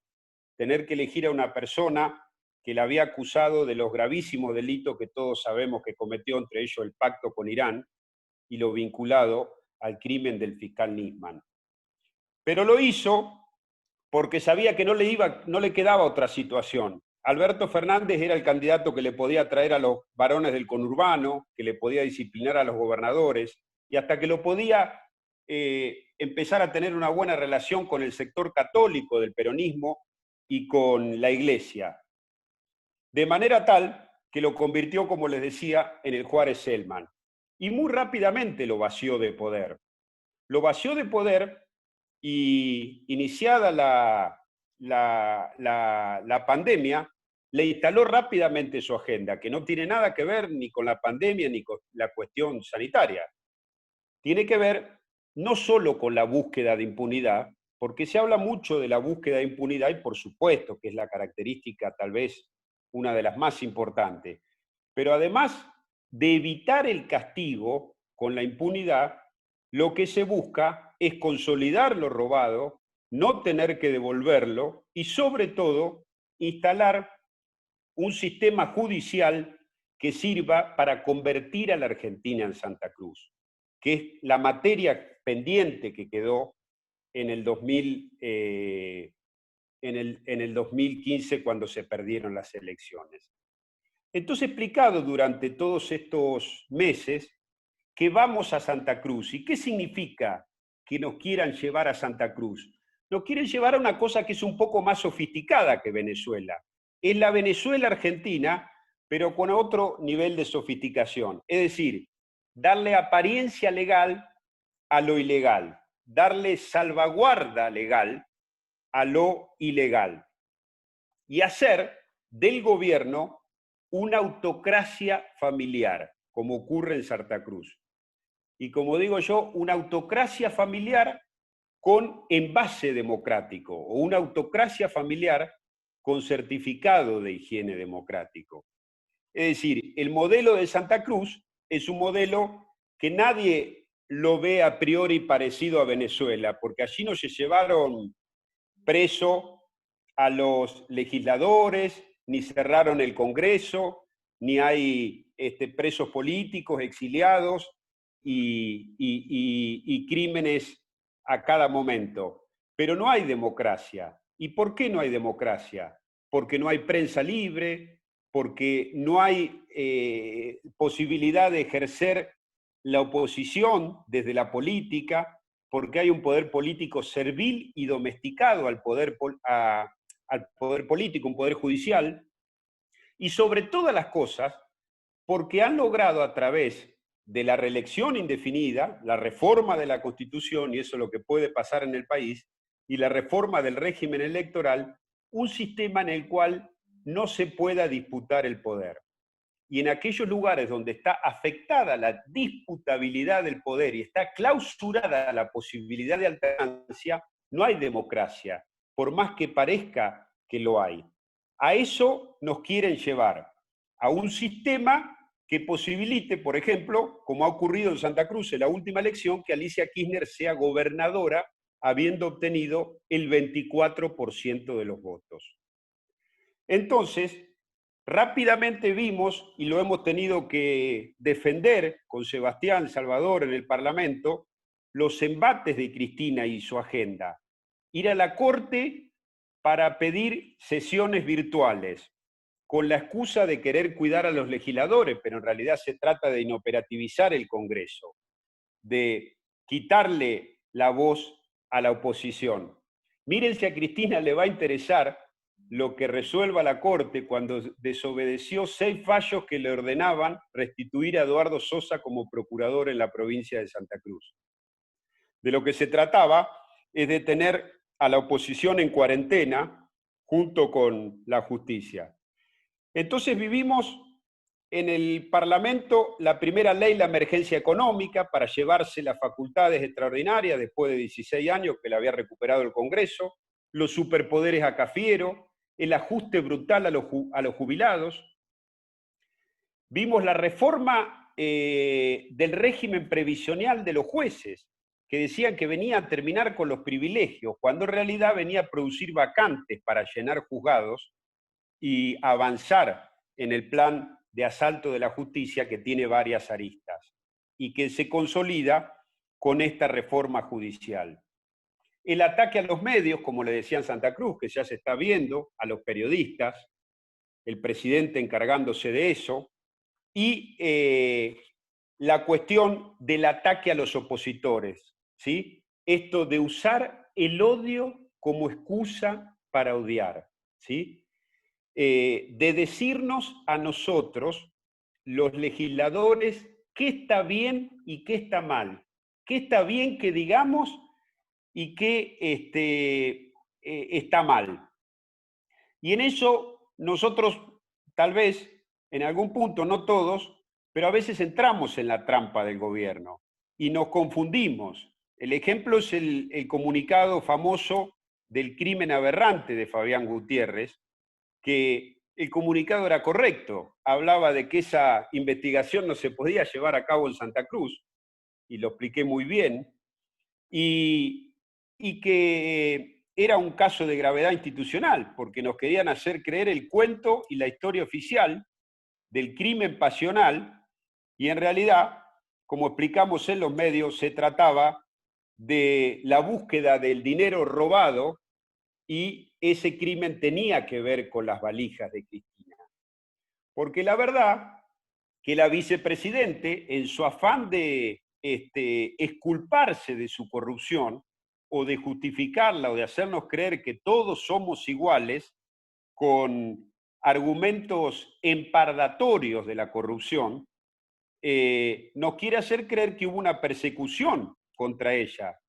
Tener que elegir a una persona que la había acusado de los gravísimos delitos que todos sabemos que cometió, entre ellos el pacto con Irán y lo vinculado al crimen del fiscal Nisman. Pero lo hizo porque sabía que no le quedaba otra situación. Alberto Fernández era el candidato que le podía traer a los varones del conurbano, que le podía disciplinar a los gobernadores, y hasta que lo podía empezar a tener una buena relación con el sector católico del peronismo y con la Iglesia. De manera tal que lo convirtió, como les decía, en el Juárez-Selman. Y muy rápidamente lo vació de poder. Lo vació de poder y iniciada la pandemia, le instaló rápidamente su agenda, que no tiene nada que ver ni con la pandemia ni con la cuestión sanitaria. Tiene que ver no solo con la búsqueda de impunidad, porque se habla mucho de la búsqueda de impunidad y por supuesto que es la característica tal vez una de las más importantes, pero además de evitar el castigo con la impunidad, lo que se busca es consolidar lo robado, no tener que devolverlo y sobre todo instalar un sistema judicial que sirva para convertir a la Argentina en Santa Cruz, que es la materia pendiente que quedó en el 2015 cuando se perdieron las elecciones. Entonces, explicado durante todos estos meses que vamos a Santa Cruz. ¿Y qué significa que nos quieran llevar a Santa Cruz? Nos quieren llevar a una cosa que es un poco más sofisticada que Venezuela. Es la Venezuela argentina, pero con otro nivel de sofisticación. Es decir, darle apariencia legal a lo ilegal, darle salvaguarda legal a lo ilegal y hacer del gobierno una autocracia familiar, como ocurre en Santa Cruz. Y como digo yo, una autocracia familiar con envase democrático o una autocracia familiar con certificado de higiene democrático. Es decir, el modelo de Santa Cruz es un modelo que nadie lo ve a priori parecido a Venezuela, porque allí no se llevaron preso a los legisladores, ni cerraron el Congreso, ni hay presos políticos, exiliados y crímenes a cada momento. Pero no hay democracia. ¿Y por qué no hay democracia? Porque no hay prensa libre, porque no hay posibilidad de ejercer la oposición desde la política, porque hay un poder político servil y domesticado al poder político, un poder judicial, y sobre todas las cosas, porque han logrado a través de la reelección indefinida, la reforma de la Constitución, y eso es lo que puede pasar en el país, y la reforma del régimen electoral, un sistema en el cual no se pueda disputar el poder. Y en aquellos lugares donde está afectada la disputabilidad del poder y está clausurada la posibilidad de alternancia, no hay democracia, por más que parezca que lo hay. A eso nos quieren llevar, a un sistema que posibilite, por ejemplo, como ha ocurrido en Santa Cruz en la última elección, que Alicia Kirchner sea gobernadora habiendo obtenido el 24% de los votos. Entonces, rápidamente vimos, y lo hemos tenido que defender con Sebastián Salvador en el Parlamento, los embates de Cristina y su agenda. Ir a la Corte para pedir sesiones virtuales, con la excusa de querer cuidar a los legisladores, pero en realidad se trata de inoperativizar el Congreso, de quitarle la voz a la oposición. Miren si a Cristina le va a interesar lo que resuelva la Corte cuando desobedeció 6 fallos que le ordenaban restituir a Eduardo Sosa como procurador en la provincia de Santa Cruz. De lo que se trataba es de tener a la oposición en cuarentena junto con la justicia. Entonces vivimos en el Parlamento la primera ley, la emergencia económica, para llevarse las facultades extraordinarias después de 16 años que la había recuperado el Congreso, los superpoderes a Cafiero, el ajuste brutal a los jubilados. Vimos la reforma del régimen previsional de los jueces, que decían que venía a terminar con los privilegios, cuando en realidad venía a producir vacantes para llenar juzgados y avanzar en el plan de asalto de la justicia que tiene varias aristas y que se consolida con esta reforma judicial. El ataque a los medios, como le decía en Santa Cruz, que ya se está viendo, a los periodistas, el presidente encargándose de eso, y la cuestión del ataque a los opositores, ¿sí? Esto de usar el odio como excusa para odiar, ¿sí? De decirnos a nosotros, los legisladores, qué está bien y qué está mal, qué está bien que digamos y qué está mal. Y en eso nosotros, tal vez, en algún punto, no todos, pero a veces entramos en la trampa del gobierno y nos confundimos. El ejemplo es el comunicado famoso del crimen aberrante de Fabián Gutiérrez, que el comunicado era correcto, hablaba de que esa investigación no se podía llevar a cabo en Santa Cruz, y lo expliqué muy bien, y que era un caso de gravedad institucional, porque nos querían hacer creer el cuento y la historia oficial del crimen pasional, y en realidad, como explicamos en los medios, se trataba de la búsqueda del dinero robado, y ese crimen tenía que ver con las valijas de Cristina. Porque la verdad que la vicepresidente, en su afán de exculparse de su corrupción, o de justificarla, o de hacernos creer que todos somos iguales, con argumentos empardatorios de la corrupción, nos quiere hacer creer que hubo una persecución contra ella.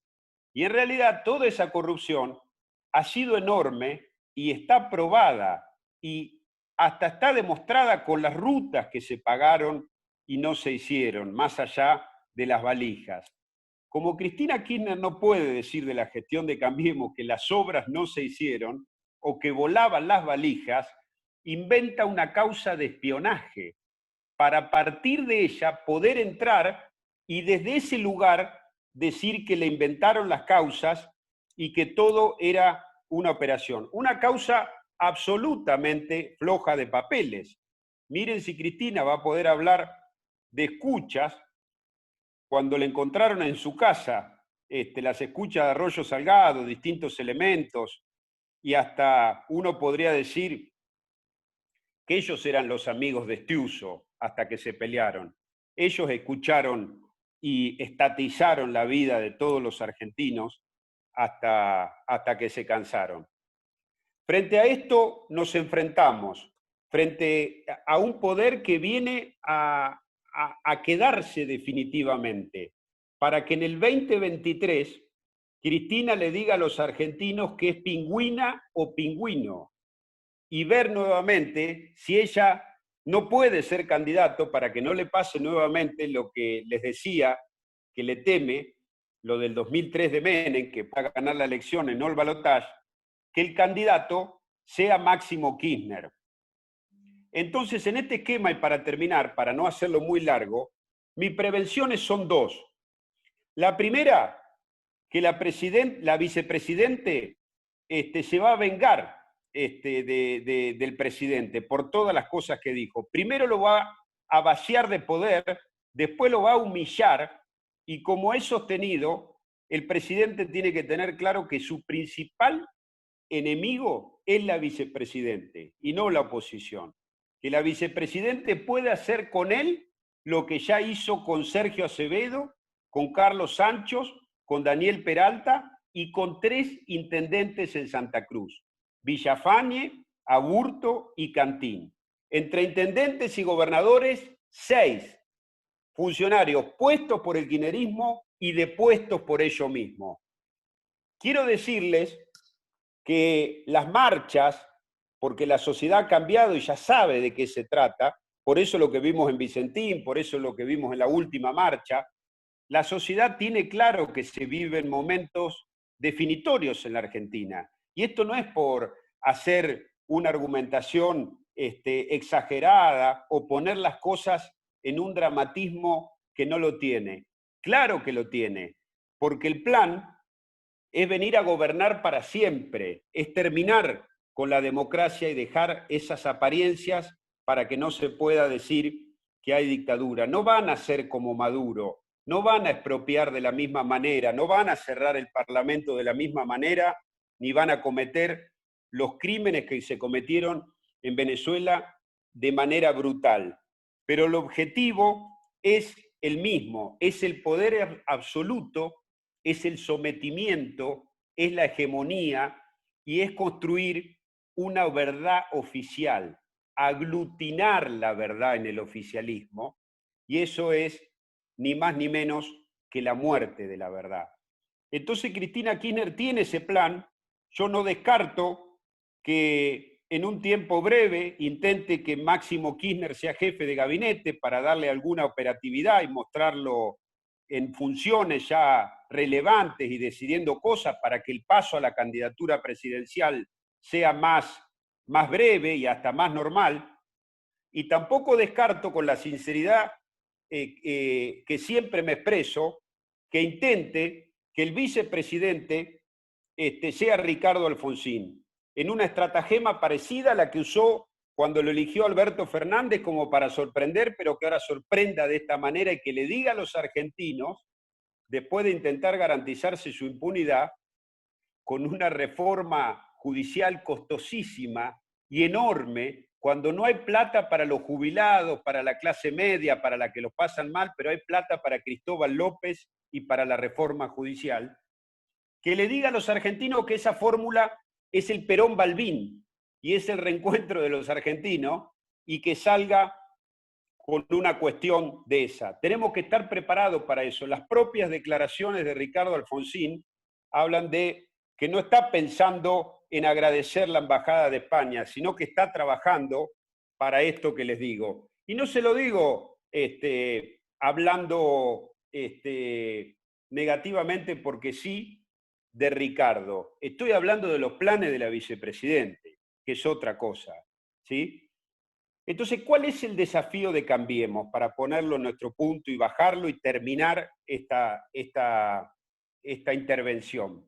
Y en realidad toda esa corrupción ha sido enorme y está probada y hasta está demostrada con las rutas que se pagaron y no se hicieron, más allá de las valijas. Como Cristina Kirchner no puede decir de la gestión de Cambiemos que las obras no se hicieron o que volaban las valijas, inventa una causa de espionaje para a partir de ella poder entrar y desde ese lugar decir que le inventaron las causas y que todo era una operación. Una causa absolutamente floja de papeles. Miren si Cristina va a poder hablar de escuchas cuando le encontraron en su casa las escuchas de Arroyo Salgado, distintos elementos, y hasta uno podría decir que ellos eran los amigos de Stiuso hasta que se pelearon. Ellos escucharon y estatizaron la vida de todos los argentinos hasta que se cansaron. Frente a esto nos enfrentamos, frente a un poder que viene a a quedarse definitivamente, para que en el 2023 Cristina le diga a los argentinos que es pingüina o pingüino, y ver nuevamente si ella no puede ser candidato, para que no le pase nuevamente lo que les decía, que le teme, lo del 2003 de Menem, que pueda ganar la elección en no el balotaje, que el candidato sea Máximo Kirchner. Entonces, en este esquema, y para terminar, para no hacerlo muy largo, mis prevenciones son dos. La primera, que la vicepresidente se va a vengar del presidente por todas las cosas que dijo. Primero lo va a vaciar de poder, después lo va a humillar, y como he sostenido, el presidente tiene que tener claro que su principal enemigo es la vicepresidente y no la oposición. Que la vicepresidente puede hacer con él lo que ya hizo con Sergio Acevedo, con Carlos Santos, con Daniel Peralta y con 3 intendentes en Santa Cruz: Villafañe, Aburto y Cantín. Entre intendentes y gobernadores, 6 funcionarios puestos por el kirchnerismo y depuestos por ellos mismos. Quiero decirles que las marchas, porque la sociedad ha cambiado y ya sabe de qué se trata, por eso lo que vimos en Vicentín, por eso lo que vimos en la última marcha, la sociedad tiene claro que se viven momentos definitorios en la Argentina. Y esto no es por hacer una argumentación exagerada o poner las cosas en un dramatismo que no lo tiene. Claro que lo tiene, porque el plan es venir a gobernar para siempre, es terminar con la democracia y dejar esas apariencias para que no se pueda decir que hay dictadura. No van a ser como Maduro, no van a expropiar de la misma manera, no van a cerrar el Parlamento de la misma manera, ni van a cometer los crímenes que se cometieron en Venezuela de manera brutal. Pero el objetivo es el mismo, es el poder absoluto, es el sometimiento, es la hegemonía y es construir una verdad oficial, aglutinar la verdad en el oficialismo, y eso es ni más ni menos que la muerte de la verdad. Entonces Cristina Kirchner tiene ese plan. Yo no descarto que en un tiempo breve intente que Máximo Kirchner sea jefe de gabinete para darle alguna operatividad y mostrarlo en funciones ya relevantes y decidiendo cosas para que el paso a la candidatura presidencial sea más breve y hasta más normal. Y tampoco descarto, con la sinceridad que siempre me expreso, que intente que el vicepresidente sea Ricardo Alfonsín, en una estratagema parecida a la que usó cuando lo eligió Alberto Fernández, como para sorprender, pero que ahora sorprenda de esta manera y que le diga a los argentinos, después de intentar garantizarse su impunidad, con una reforma judicial costosísima y enorme, cuando no hay plata para los jubilados, para la clase media, para la que los pasan mal, pero hay plata para Cristóbal López y para la reforma judicial, que le diga a los argentinos que esa fórmula es el Perón-Balbín y es el reencuentro de los argentinos, y que salga con una cuestión de esa. Tenemos que estar preparados para eso. Las propias declaraciones de Ricardo Alfonsín hablan de que no está pensando en agradecer la Embajada de España, sino que está trabajando para esto que les digo. Y no se lo digo hablando negativamente porque sí de Ricardo. Estoy hablando de los planes de la vicepresidente, que es otra cosa, ¿sí? Entonces, ¿cuál es el desafío de Cambiemos para ponerlo en nuestro punto y bajarlo y terminar esta intervención?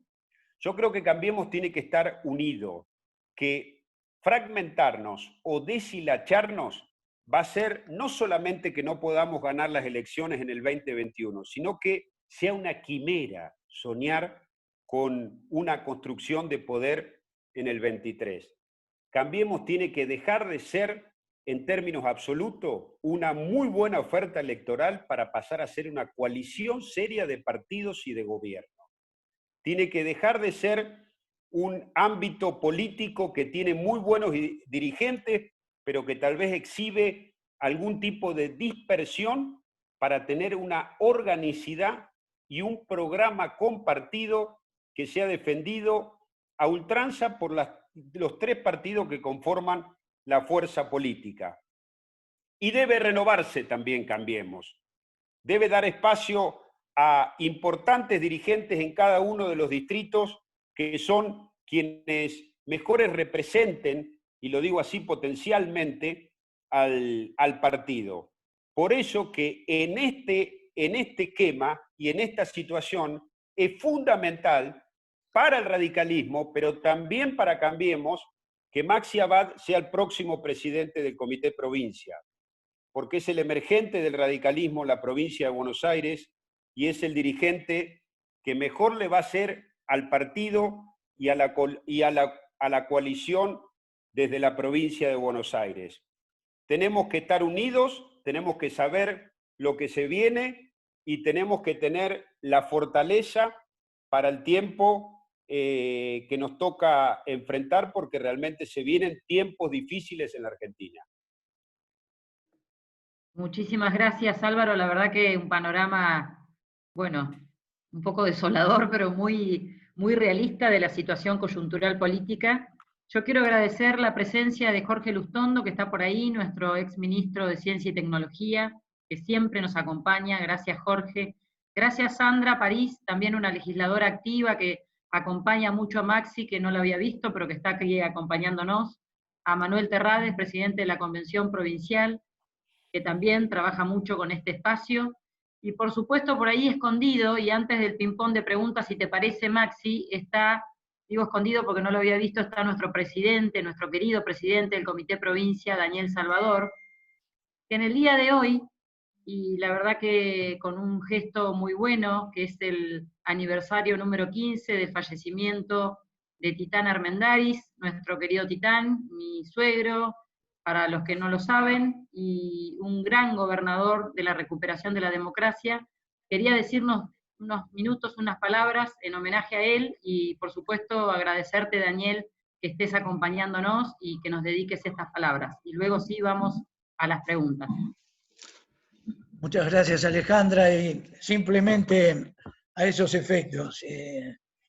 Yo creo que Cambiemos tiene que estar unido, que fragmentarnos o deshilacharnos va a ser no solamente que no podamos ganar las elecciones en el 2021, sino que sea una quimera soñar con una construcción de poder en el 23. Cambiemos tiene que dejar de ser, en términos absolutos, una muy buena oferta electoral para pasar a ser una coalición seria de partidos y de gobierno. Tiene que dejar de ser un ámbito político que tiene muy buenos dirigentes, pero que tal vez exhibe algún tipo de dispersión para tener una organicidad y un programa compartido que sea defendido a ultranza por los 3 partidos que conforman la fuerza política. Y debe renovarse también Cambiemos. Debe dar espacio a importantes dirigentes en cada uno de los distritos que son quienes mejores representen, y lo digo así potencialmente, al partido. Por eso que en este esquema y en esta situación es fundamental para el radicalismo, pero también para Cambiemos, que Maxi Abad sea el próximo presidente del Comité Provincia, porque es el emergente del radicalismo en la provincia de Buenos Aires y es el dirigente que mejor le va a hacer al partido y a la coalición desde la provincia de Buenos Aires. Tenemos que estar unidos, tenemos que saber lo que se viene y tenemos que tener la fortaleza para el tiempo que nos toca enfrentar, porque realmente se vienen tiempos difíciles en la Argentina. Muchísimas gracias, Álvaro. La verdad que un panorama, bueno, un poco desolador, pero muy, muy realista de la situación coyuntural política. Yo quiero agradecer la presencia de Jorge Lustondo, que está por ahí, nuestro exministro de Ciencia y Tecnología, que siempre nos acompaña. Gracias, Jorge. Gracias, Sandra París, también una legisladora activa que acompaña mucho a Maxi, que no lo había visto, pero que está aquí acompañándonos. A Manuel Terrades, presidente de la Convención Provincial, que también trabaja mucho con este espacio. Y por supuesto, por ahí escondido, y antes del ping-pong de preguntas, si te parece, Maxi, está, digo escondido porque no lo había visto, está nuestro presidente, nuestro querido presidente del Comité Provincia, Daniel Salvador, que en el día de hoy, y la verdad que con un gesto muy bueno, que es el aniversario número 15 del fallecimiento de Titán Armendáriz, nuestro querido Titán, mi suegro, para los que no lo saben, y un gran gobernador de la recuperación de la democracia, quería decirnos unos minutos, unas palabras en homenaje a él, y por supuesto agradecerte, Daniel, que estés acompañándonos y que nos dediques estas palabras. Y luego sí vamos a las preguntas. Muchas gracias, Alejandra, y simplemente a esos efectos,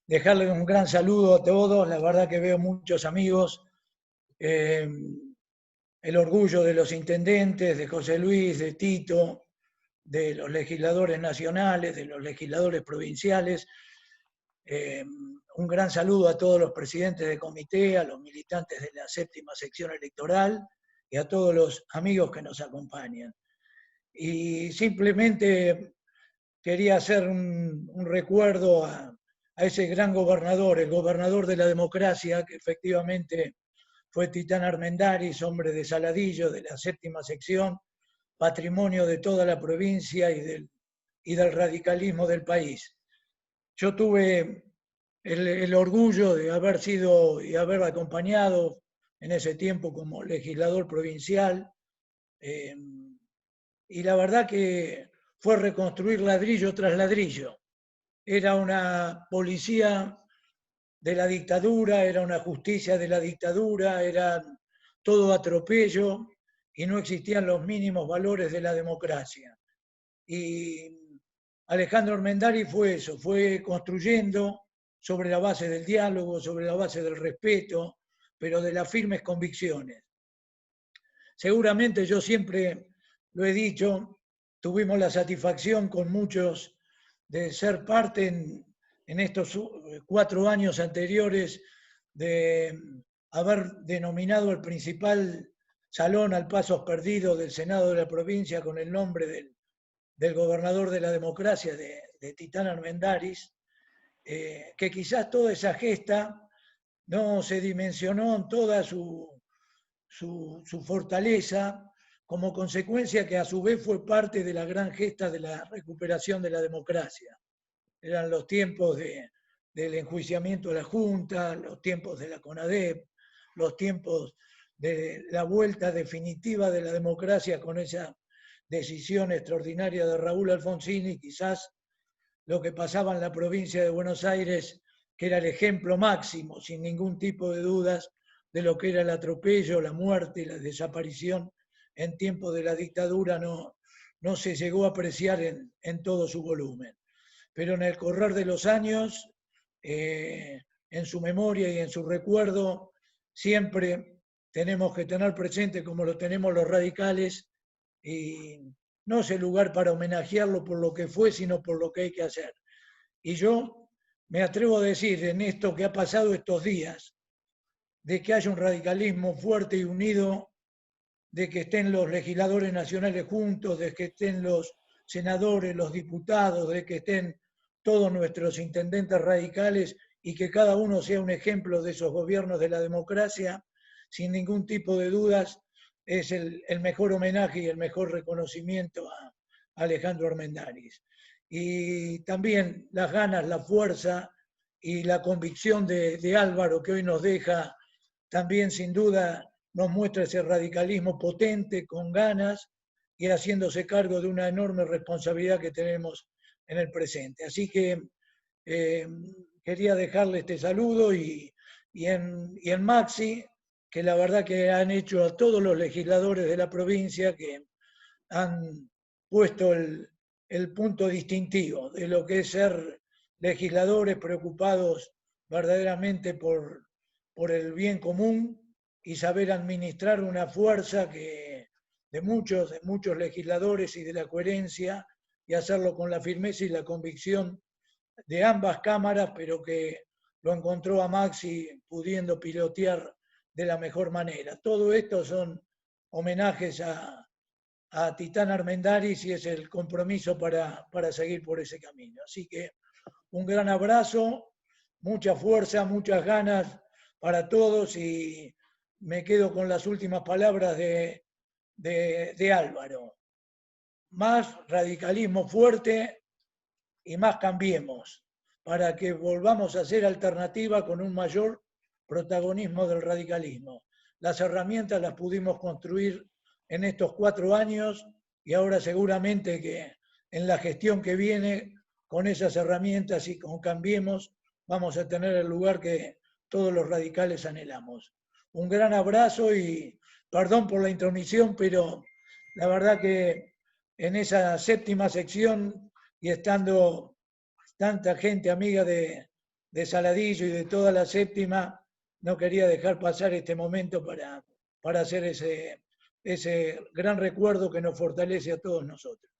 dejarle un gran saludo a todos. La verdad que veo muchos amigos, el orgullo de los intendentes, de José Luis, de Tito, de los legisladores nacionales, de los legisladores provinciales. Un gran saludo a todos los presidentes de comité, a los militantes de la 7ª sección electoral y a todos los amigos que nos acompañan. Y simplemente quería hacer un recuerdo a ese gran gobernador, el gobernador de la democracia, que efectivamente fue Titán Armendáriz, hombre de Saladillo, de la 7ª sección, patrimonio de toda la provincia y del radicalismo del país. Yo tuve el orgullo de haber sido y haber acompañado en ese tiempo como legislador provincial, y la verdad que fue reconstruir ladrillo tras ladrillo. Era una policía de la dictadura, era una justicia de la dictadura, era todo atropello y no existían los mínimos valores de la democracia. Y Alejandro Armendáriz fue eso, fue construyendo sobre la base del diálogo, sobre la base del respeto, pero de las firmes convicciones. Seguramente yo siempre lo he dicho, tuvimos la satisfacción con muchos de ser parte en estos 4 años anteriores de haber denominado el principal salón al pasos perdidos del Senado de la provincia con el nombre del gobernador de la democracia, de Titán Armendáriz, que quizás toda esa gesta no se dimensionó en toda su fortaleza, como consecuencia que a su vez fue parte de la gran gesta de la recuperación de la democracia. Eran los tiempos del enjuiciamiento de la Junta, los tiempos de la CONADEP, los tiempos de la vuelta definitiva de la democracia con esa decisión extraordinaria de Raúl Alfonsín, y quizás lo que pasaba en la provincia de Buenos Aires, que era el ejemplo máximo, sin ningún tipo de dudas, de lo que era el atropello, la muerte y la desaparición en tiempos de la dictadura no se llegó a apreciar en todo su volumen. Pero en el correr de los años, en su memoria y en su recuerdo, siempre tenemos que tener presente, como lo tenemos los radicales, y no es el lugar para homenajearlo por lo que fue, sino por lo que hay que hacer. Y yo me atrevo a decir, en esto que ha pasado estos días, de que haya un radicalismo fuerte y unido, de que estén los legisladores nacionales juntos, de que estén los senadores, los diputados, de que estén todos nuestros intendentes radicales y que cada uno sea un ejemplo de esos gobiernos de la democracia, sin ningún tipo de dudas, es el mejor homenaje y el mejor reconocimiento a Alejandro Armendáriz. Y también las ganas, la fuerza y la convicción de Álvaro, que hoy nos deja, también sin duda nos muestra ese radicalismo potente, con ganas y haciéndose cargo de una enorme responsabilidad que tenemos en el presente. Así que quería dejarle este saludo y en Maxi, que la verdad que han hecho a todos los legisladores de la provincia que han puesto el punto distintivo de lo que es ser legisladores preocupados verdaderamente por el bien común y saber administrar una fuerza de muchos legisladores y de la coherencia, y hacerlo con la firmeza y la convicción de ambas cámaras, pero que lo encontró a Maxi pudiendo pilotear de la mejor manera. Todo esto son homenajes a Titán Armendáriz y es el compromiso para seguir por ese camino. Así que un gran abrazo, mucha fuerza, muchas ganas para todos, y me quedo con las últimas palabras de Álvaro. Más radicalismo fuerte y más cambiemos, para que volvamos a ser alternativa con un mayor protagonismo del radicalismo. Las herramientas las pudimos construir en estos 4 años y ahora seguramente que en la gestión que viene, con esas herramientas y con Cambiemos, vamos a tener el lugar que todos los radicales anhelamos. Un gran abrazo y perdón por la intromisión, pero la verdad que en esa 7ª sección y estando tanta gente amiga de Saladillo y de toda la 7ª, no quería dejar pasar este momento para hacer ese gran recuerdo que nos fortalece a todos nosotros.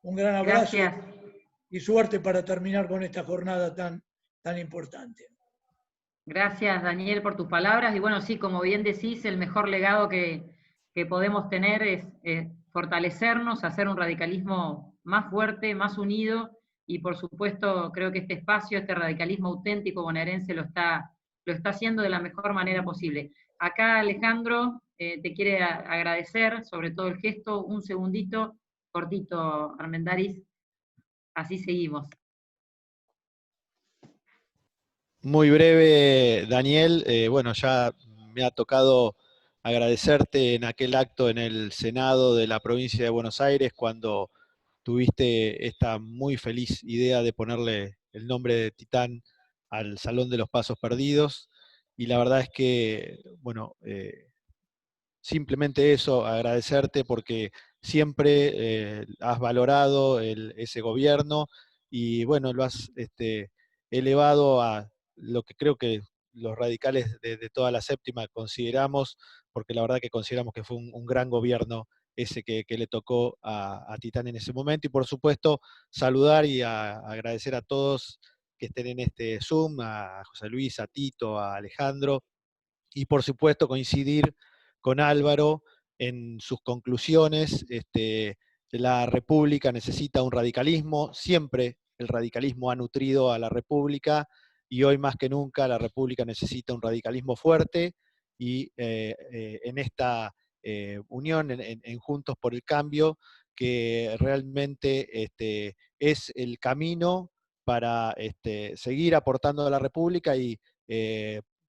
Un gran abrazo. Gracias. Y suerte para terminar con esta jornada tan importante. Gracias, Daniel, por tus palabras. Y bueno, sí, como bien decís, el mejor legado que podemos tener es fortalecernos, hacer un radicalismo más fuerte, más unido, y por supuesto creo que este espacio, este radicalismo auténtico bonaerense lo está haciendo de la mejor manera posible. Acá Alejandro te quiere agradecer sobre todo el gesto, un segundito, cortito, Armendáriz, así seguimos. Muy breve, Daniel. Bueno, ya me ha tocado agradecerte en aquel acto en el Senado de la provincia de Buenos Aires, cuando tuviste esta muy feliz idea de ponerle el nombre de Titán al Salón de los Pasos Perdidos. Y la verdad es que, bueno, simplemente eso, agradecerte porque siempre has valorado ese gobierno y, bueno, lo has elevado a lo que creo que los radicales de toda la 7ª consideramos, porque la verdad que consideramos que fue un gran gobierno ese que le tocó a Titán en ese momento. Y por supuesto, saludar y agradecer a todos que estén en este Zoom, a José Luis, a Tito, a Alejandro, y por supuesto coincidir con Álvaro en sus conclusiones. La República necesita un radicalismo, siempre el radicalismo ha nutrido a la República, y hoy más que nunca la República necesita un radicalismo fuerte, y en esta unión, en Juntos por el Cambio, que realmente es el camino para seguir aportando a la República y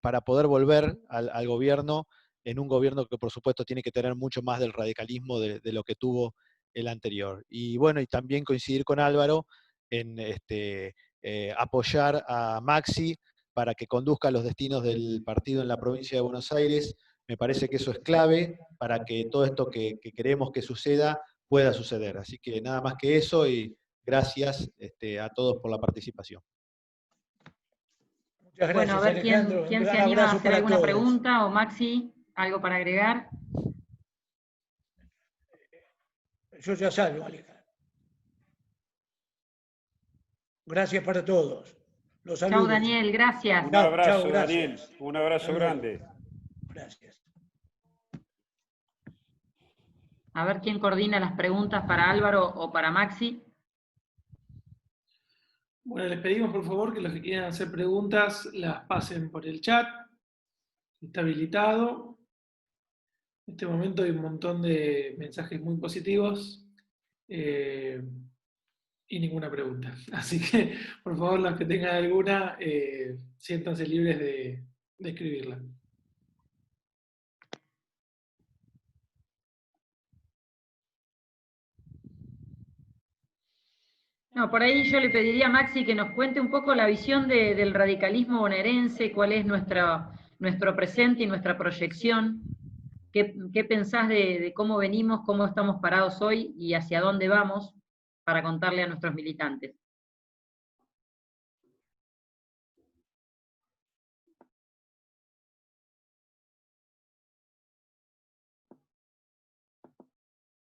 para poder volver al gobierno, en un gobierno que por supuesto tiene que tener mucho más del radicalismo de lo que tuvo el anterior. Y bueno, y también coincidir con Álvaro en apoyar a Maxi para que conduzca los destinos del partido en la provincia de Buenos Aires, Me parece que eso es clave para que todo esto que queremos que suceda pueda suceder. Así que nada más que eso y gracias a todos por la participación. Muchas Bueno, gracias, a ver Alejandro. quién Un se gran anima a abrazo hacer para alguna todos. pregunta, o Maxi, algo para agregar. Yo ya salgo, Alejandro. Gracias para todos. Los saludos. Chau, Daniel, gracias. Un abrazo, Chau, Daniel. gracias. Un abrazo Hasta luego. grande. Gracias. A ver quién coordina las preguntas para Álvaro o para Maxi. Bueno, les pedimos por favor que los que quieran hacer preguntas las pasen por el chat. Está habilitado. En este momento hay un montón de mensajes muy positivos y ninguna pregunta. Así que, por favor, los que tengan alguna, siéntanse libres de escribirla. No, por ahí yo le pediría a Maxi que nos cuente un poco la visión del radicalismo bonaerense, cuál es nuestro presente y nuestra proyección. ¿Qué pensás de cómo venimos, cómo estamos parados hoy y hacia dónde vamos para contarle a nuestros militantes?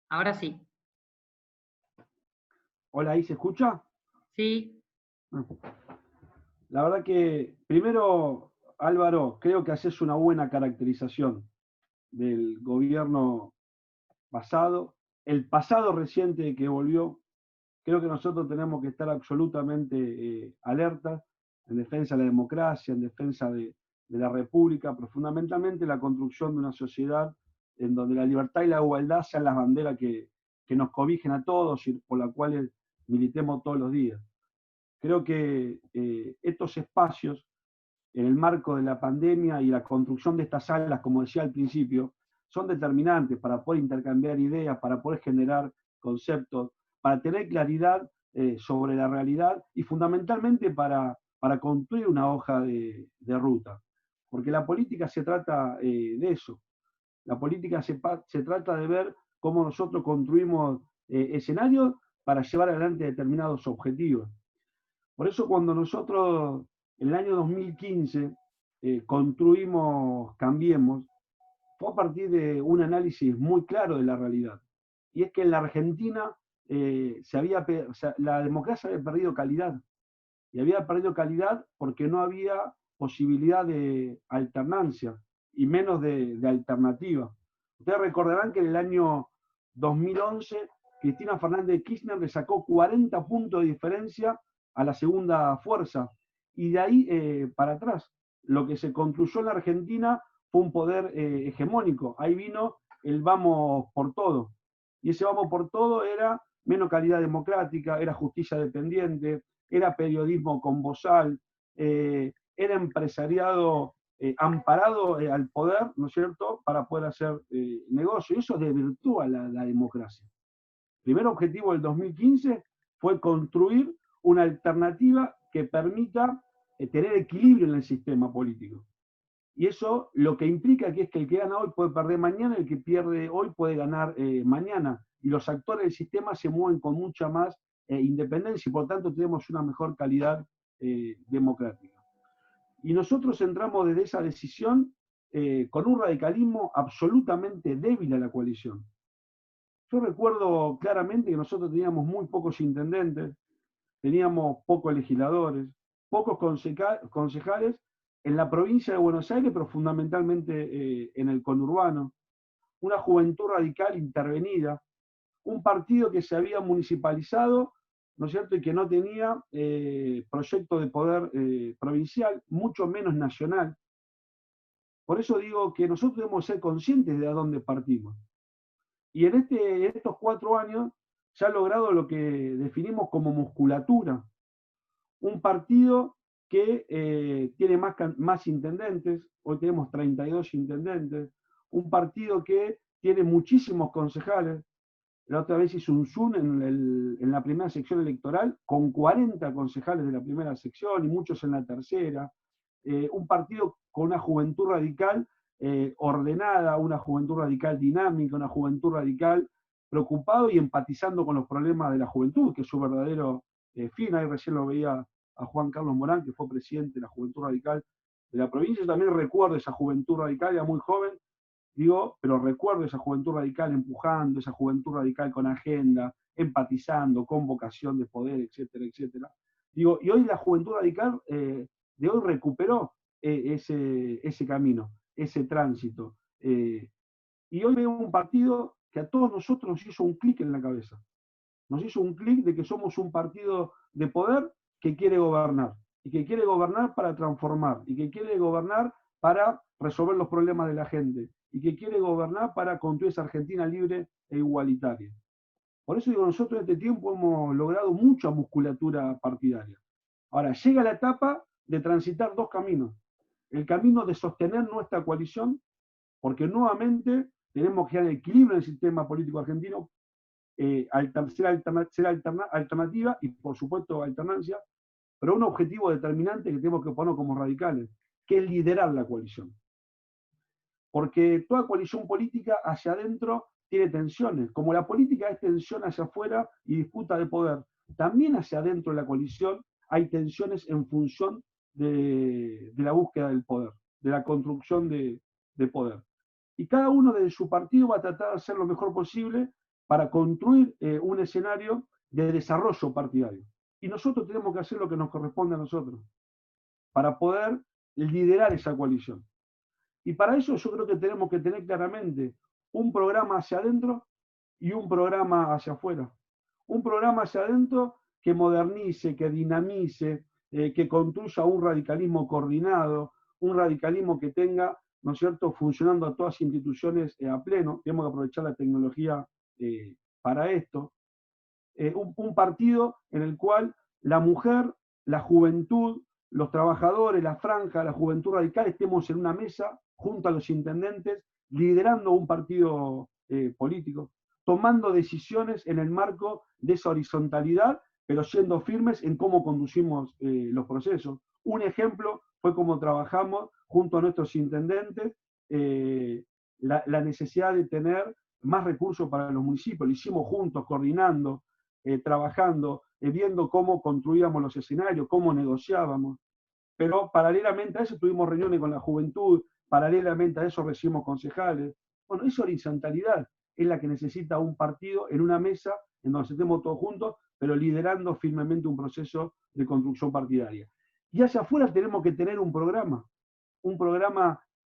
Ahora sí. Hola, ¿ahí se escucha? Sí. La verdad que, primero, Álvaro, creo que haces una buena caracterización del gobierno pasado, el pasado reciente que volvió. Creo que nosotros tenemos que estar absolutamente alertas en defensa de la democracia, en defensa de la república, pero fundamentalmente la construcción de una sociedad en donde la libertad y la igualdad sean las banderas que nos cobijen a todos y por las cuales militemos todos los días. Creo que estos espacios, en el marco de la pandemia y la construcción de estas salas, como decía al principio, son determinantes para poder intercambiar ideas, para poder generar conceptos, para tener claridad sobre la realidad y fundamentalmente para construir una hoja de ruta. Porque la política se trata de eso. La política se trata de ver cómo nosotros construimos escenarios para llevar adelante determinados objetivos. Por eso cuando nosotros en el año 2015 construimos Cambiemos, fue a partir de un análisis muy claro de la realidad. Y es que en la Argentina la democracia había perdido calidad. Y había perdido calidad porque no había posibilidad de alternancia y menos de alternativa. Ustedes recordarán que en el año 2011 Cristina Fernández de Kirchner le sacó 40 puntos de diferencia a la segunda fuerza. Y de ahí para atrás, lo que se construyó en la Argentina fue un poder hegemónico. Ahí vino el vamos por todo. Y ese vamos por todo era menos calidad democrática, era justicia dependiente, era periodismo con bozal, era empresariado amparado al poder, ¿no es cierto?, para poder hacer negocio. Y eso desvirtúa la democracia. El primer objetivo del 2015 fue construir una alternativa que permita tener equilibrio en el sistema político. Y eso lo que implica que es que el que gana hoy puede perder mañana, el que pierde hoy puede ganar mañana. Y los actores del sistema se mueven con mucha más independencia y por tanto tenemos una mejor calidad democrática. Y nosotros entramos desde esa decisión con un radicalismo absolutamente débil a la coalición. Yo recuerdo claramente que nosotros teníamos muy pocos intendentes, teníamos pocos legisladores, pocos concejales en la provincia de Buenos Aires, pero fundamentalmente en el conurbano, una juventud radical intervenida, un partido que se había municipalizado, ¿no es cierto?, y que no tenía proyecto de poder provincial, mucho menos nacional. Por eso digo que nosotros debemos ser conscientes de a dónde partimos. Y en estos 4 años se ha logrado lo que definimos como musculatura. Un partido que tiene más intendentes, hoy tenemos 32 intendentes, un partido que tiene muchísimos concejales. La otra vez hizo un Zoom en la primera sección electoral con 40 concejales de la primera sección y muchos en la tercera. Un partido con una juventud radical ordenada, una juventud radical dinámica, una juventud radical preocupado y empatizando con los problemas de la juventud, que es su verdadero fin. Ahí recién lo veía a Juan Carlos Morán, que fue presidente de la Juventud Radical de la provincia. Yo también recuerdo esa juventud radical, era muy joven, digo, pero recuerdo esa juventud radical empujando, esa juventud radical con agenda, empatizando, con vocación de poder, etcétera, etcétera. Digo, y hoy la juventud radical de hoy recuperó ese camino, ese tránsito. Y hoy veo un partido que a todos nosotros nos hizo un clic en la cabeza. Nos hizo un clic de que somos un partido de poder que quiere gobernar, y que quiere gobernar para transformar, y que quiere gobernar para resolver los problemas de la gente, y que quiere gobernar para construir esa Argentina libre e igualitaria. Por eso digo, nosotros en este tiempo hemos logrado mucha musculatura partidaria. Ahora, llega la etapa de transitar dos caminos. El camino de sostener nuestra coalición, porque nuevamente tenemos que dar equilibrio en el sistema político argentino, ser alternativa y, por supuesto, alternancia, pero un objetivo determinante que tenemos que poner como radicales, que es liderar la coalición. Porque toda coalición política hacia adentro tiene tensiones. Como la política es tensión hacia afuera y disputa de poder, también hacia adentro de la coalición hay tensiones en función de la búsqueda del poder, de la construcción de poder. Y cada uno de su partido va a tratar de hacer lo mejor posible para construir un escenario de desarrollo partidario. Y nosotros tenemos que hacer lo que nos corresponde a nosotros, para poder liderar esa coalición. Y para eso yo creo que tenemos que tener claramente un programa hacia adentro y un programa hacia afuera. Un programa hacia adentro que modernice, que dinamice, que construya un radicalismo coordinado, un radicalismo que tenga, ¿no es cierto?, funcionando a todas las instituciones a pleno. Tenemos que aprovechar la tecnología para esto. Un partido en el cual la mujer, la juventud, los trabajadores, la franja, la juventud radical, estemos en una mesa junto a los intendentes, liderando un partido político, tomando decisiones en el marco de esa horizontalidad, pero siendo firmes en cómo conducimos los procesos. Un ejemplo fue cómo trabajamos junto a nuestros intendentes la necesidad de tener más recursos para los municipios. Lo hicimos juntos, coordinando, trabajando, viendo cómo construíamos los escenarios, cómo negociábamos. Pero paralelamente a eso tuvimos reuniones con la juventud, paralelamente a eso recibimos concejales. Bueno, esa horizontalidad es la que necesita un partido en una mesa en donde estemos todos juntos, pero liderando firmemente un proceso de construcción partidaria. Y hacia afuera tenemos que tener un programa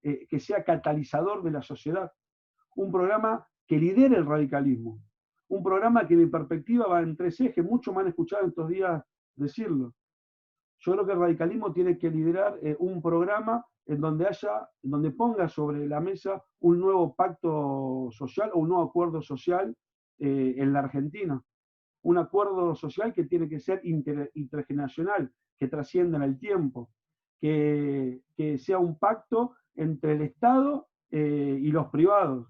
que sea catalizador de la sociedad, un programa que lidere el radicalismo, un programa que en mi perspectiva va en tres ejes, muchos me han escuchado estos días decirlo. Yo creo que el radicalismo tiene que liderar un programa en donde ponga sobre la mesa un nuevo pacto social o un nuevo acuerdo social en la Argentina. Un acuerdo social que tiene que ser intergeneracional, que trascienda en el tiempo, que sea un pacto entre el Estado y los privados,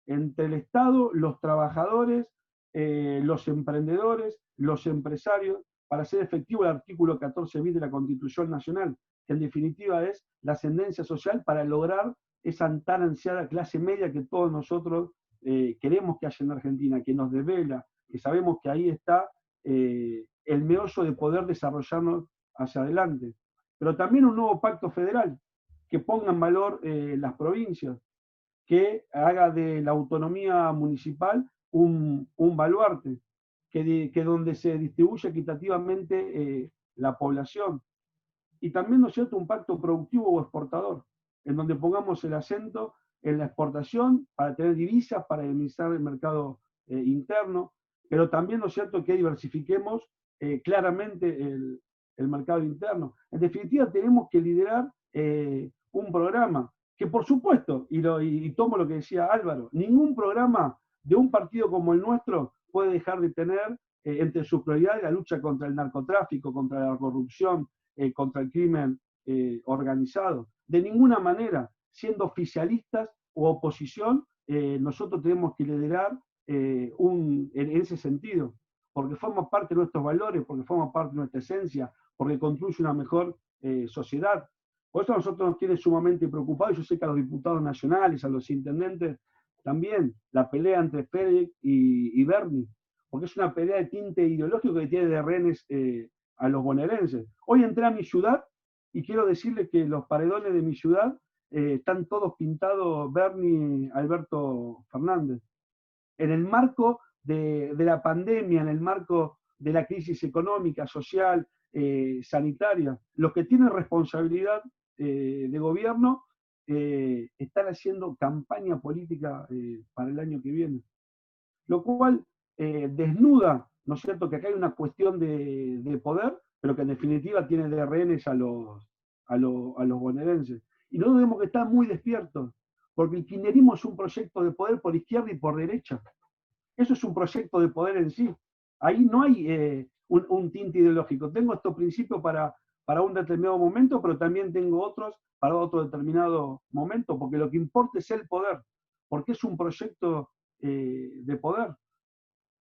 entre el Estado, los trabajadores, los emprendedores, los empresarios, para hacer efectivo el artículo 14 bis de la Constitución Nacional, que en definitiva es la ascendencia social para lograr esa tan ansiada clase media que todos nosotros queremos que haya en Argentina, que nos devela, que sabemos que ahí está el meollo de poder desarrollarnos hacia adelante. Pero también un nuevo pacto federal, que ponga en valor las provincias, que haga de la autonomía municipal un baluarte, que donde se distribuya equitativamente la población. Y también, ¿no es cierto?, un pacto productivo o exportador, en donde pongamos el acento en la exportación para tener divisas, para administrar el mercado interno, pero también, ¿no es cierto?, que diversifiquemos claramente el mercado interno. En definitiva, tenemos que liderar un programa que, por supuesto, y tomo lo que decía Álvaro, ningún programa de un partido como el nuestro puede dejar de tener entre sus prioridades la lucha contra el narcotráfico, contra la corrupción, contra el crimen organizado. De ninguna manera, siendo oficialistas o oposición, nosotros tenemos que liderar en ese sentido, porque forma parte de nuestros valores, porque forma parte de nuestra esencia, porque construye una mejor sociedad, Por eso a nosotros nos tiene sumamente preocupados, yo sé que a los diputados nacionales, a los intendentes, también la pelea entre Félix y Bernie, porque es una pelea de tinte ideológico que tiene de rehenes a los bonaerenses. Hoy entré a mi ciudad y quiero decirles que los paredones de mi ciudad están todos pintados Bernie Alberto Fernández. En el marco de la pandemia, en el marco de la crisis económica, social, sanitaria, los que tienen responsabilidad de gobierno están haciendo campaña política para el año que viene. Lo cual desnuda, ¿no es cierto?, que acá hay una cuestión de poder, pero que en definitiva tiene de rehenes a los bonaerenses. Y nosotros tenemos que estar muy despiertos, porque el kirchnerismo es un proyecto de poder por izquierda y por derecha. Eso es un proyecto de poder en sí. Ahí no hay un tinte ideológico. Tengo estos principios para un determinado momento, pero también tengo otros para otro determinado momento, porque lo que importa es el poder, porque es un proyecto de poder,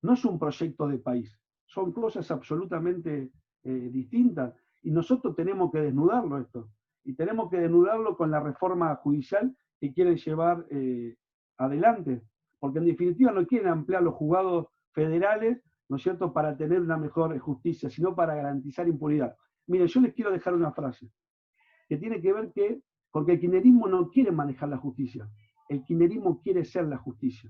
no es un proyecto de país. Son cosas absolutamente distintas. Y nosotros tenemos que desnudarlo esto. Y tenemos que desnudarlo con la reforma judicial que quieren llevar adelante. Porque en definitiva no quieren ampliar los juzgados federales, ¿no es cierto?, para tener una mejor justicia, sino para garantizar impunidad. Miren, yo les quiero dejar una frase que tiene que ver porque el kirchnerismo no quiere manejar la justicia, el kirchnerismo quiere ser la justicia.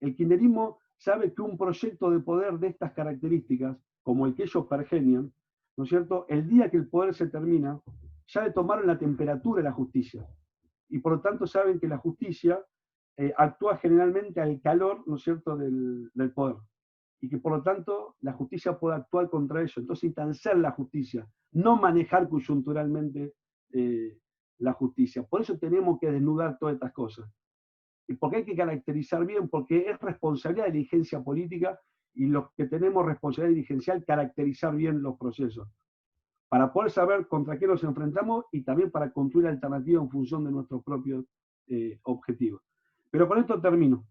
El kirchnerismo sabe que un proyecto de poder de estas características, como el que ellos pergenian, ¿no es cierto?, el día que el poder se termina, ya le tomaron la temperatura a la justicia. Y por lo tanto saben que la justicia actúa generalmente al calor, ¿no es cierto?, del poder. Y que por lo tanto la justicia puede actuar contra eso. Entonces necesitan ser la justicia, no manejar coyunturalmente la justicia. Por eso tenemos que desnudar todas estas cosas. Y porque hay que caracterizar bien, porque es responsabilidad de dirigencia política y los que tenemos responsabilidad dirigencial caracterizar bien los procesos. Para poder saber contra qué nos enfrentamos y también para construir alternativas en función de nuestros propios objetivos. Pero con esto termino.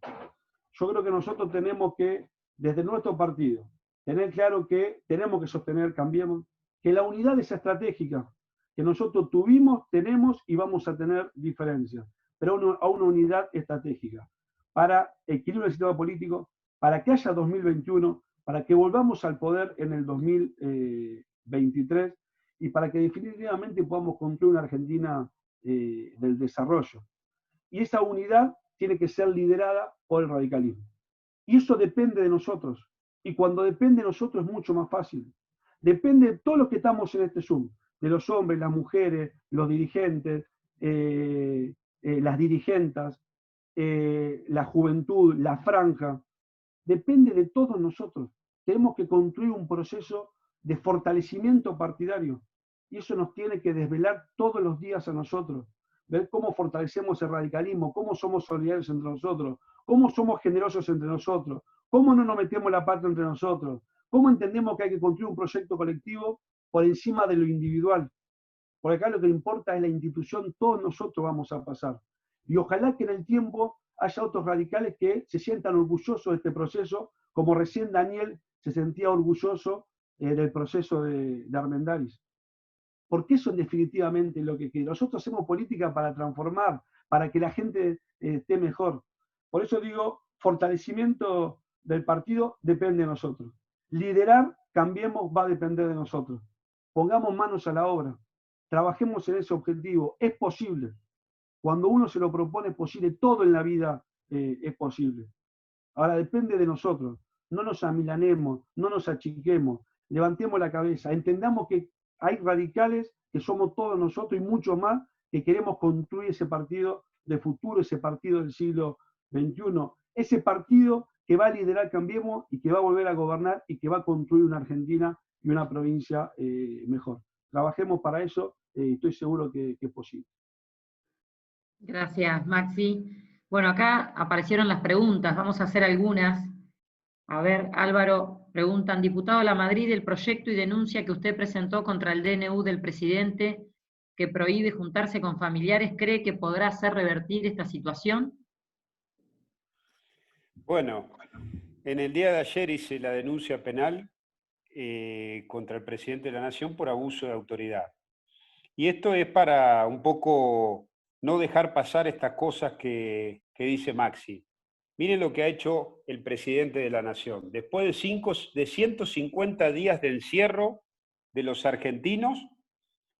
Yo creo que nosotros tenemos que, desde nuestro partido, tener claro que tenemos que sostener, Cambiemos, que la unidad es estratégica, que nosotros tuvimos, tenemos y vamos a tener diferencias, pero a una unidad estratégica, para equilibrio del sistema político, para que haya 2021, para que volvamos al poder en el 2023 y para que definitivamente podamos construir una Argentina del desarrollo. Y esa unidad tiene que ser liderada por el radicalismo. Y eso depende de nosotros. Y cuando depende de nosotros es mucho más fácil. Depende de todos los que estamos en este Zoom, de los hombres, las mujeres, los dirigentes, las dirigentas, la juventud, la franja. Depende de todos nosotros. Tenemos que construir un proceso de fortalecimiento partidario. Y eso nos tiene que desvelar todos los días a nosotros. Ver cómo fortalecemos el radicalismo, cómo somos solidarios entre nosotros, cómo somos generosos entre nosotros, cómo no nos metemos la pata entre nosotros, cómo entendemos que hay que construir un proyecto colectivo por encima de lo individual. Porque acá lo que importa es la institución, todos nosotros vamos a pasar. Y ojalá que en el tiempo haya otros radicales que se sientan orgullosos de este proceso, como recién Daniel se sentía orgulloso del proceso de Armendáriz. Porque eso es definitivamente lo que quiere. Nosotros hacemos política para transformar, para que la gente esté mejor. Por eso digo, fortalecimiento del partido depende de nosotros. Liderar, Cambiemos, va a depender de nosotros. Pongamos manos a la obra. Trabajemos en ese objetivo. Es posible. Cuando uno se lo propone es posible. Todo en la vida es posible. Ahora depende de nosotros. No nos amilanemos, no nos achiquemos. Levantemos la cabeza. Entendamos que hay radicales que somos todos nosotros y mucho más que queremos construir ese partido de futuro, ese partido del siglo XXI, ese partido que va a liderar Cambiemos y que va a volver a gobernar y que va a construir una Argentina y una provincia mejor. Trabajemos para eso y estoy seguro que es posible. Gracias, Maxi. Bueno, acá aparecieron las preguntas, vamos a hacer algunas. A ver, Álvaro, preguntan, diputado Lamadrid, el proyecto y denuncia que usted presentó contra el DNU del presidente que prohíbe juntarse con familiares, ¿cree que podrá hacer revertir esta situación? Bueno, en el día de ayer hice la denuncia penal contra el presidente de la Nación por abuso de autoridad. Y esto es para un poco no dejar pasar estas cosas que dice Maxi. Miren lo que ha hecho el presidente de la Nación. Después de 150 días de encierro de los argentinos,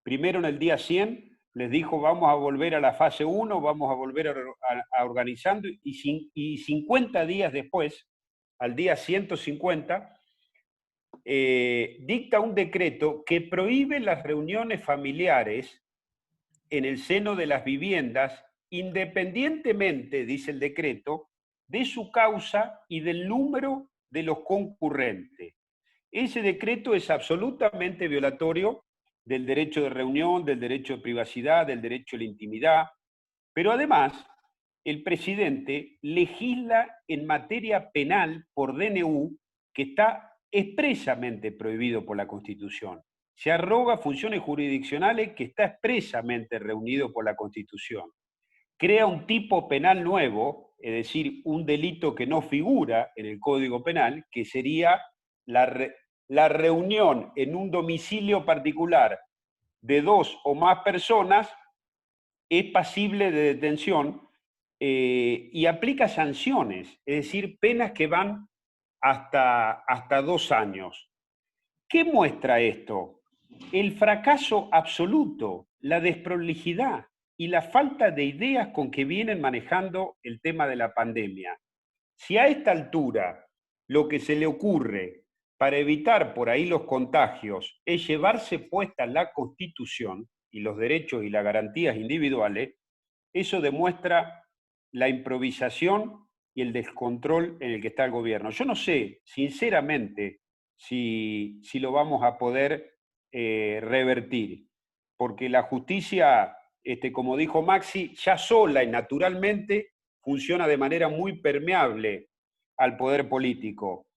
primero en el día 100, les dijo vamos a volver a la fase 1, vamos a volver a organizando, y 50 días después, al día 150, dicta un decreto que prohíbe las reuniones familiares en el seno de las viviendas, independientemente, dice el decreto, de su causa y del número de los concurrentes. Ese decreto es absolutamente violatorio del derecho de reunión, del derecho de privacidad, del derecho a la intimidad, pero además el presidente legisla en materia penal por DNU, que está expresamente prohibido por la Constitución. Se arroga funciones jurisdiccionales que está expresamente reunido por la Constitución. Crea un tipo penal nuevo, es decir, un delito que no figura en el Código Penal, que sería la reunión en un domicilio particular de 2 o más personas es pasible de detención y aplica sanciones, es decir, penas que van hasta 2 años. ¿Qué muestra esto? El fracaso absoluto, la desprolijidad y la falta de ideas con que vienen manejando el tema de la pandemia. Si a esta altura lo que se le ocurre para evitar por ahí los contagios es llevarse puesta la Constitución y los derechos y las garantías individuales, eso demuestra la improvisación y el descontrol en el que está el gobierno. Yo no sé, sinceramente, si lo vamos a poder revertir, porque la justicia, como dijo Maxi, ya sola y naturalmente funciona de manera muy permeable al poder político.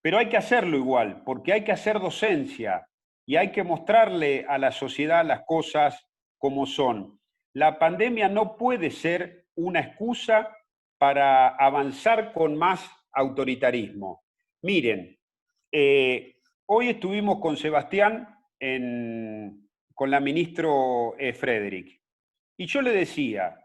Pero hay que hacerlo igual, porque hay que hacer docencia y hay que mostrarle a la sociedad las cosas como son. La pandemia no puede ser una excusa para avanzar con más autoritarismo. Miren, hoy estuvimos con Sebastián, con la ministro Frederick, y yo le decía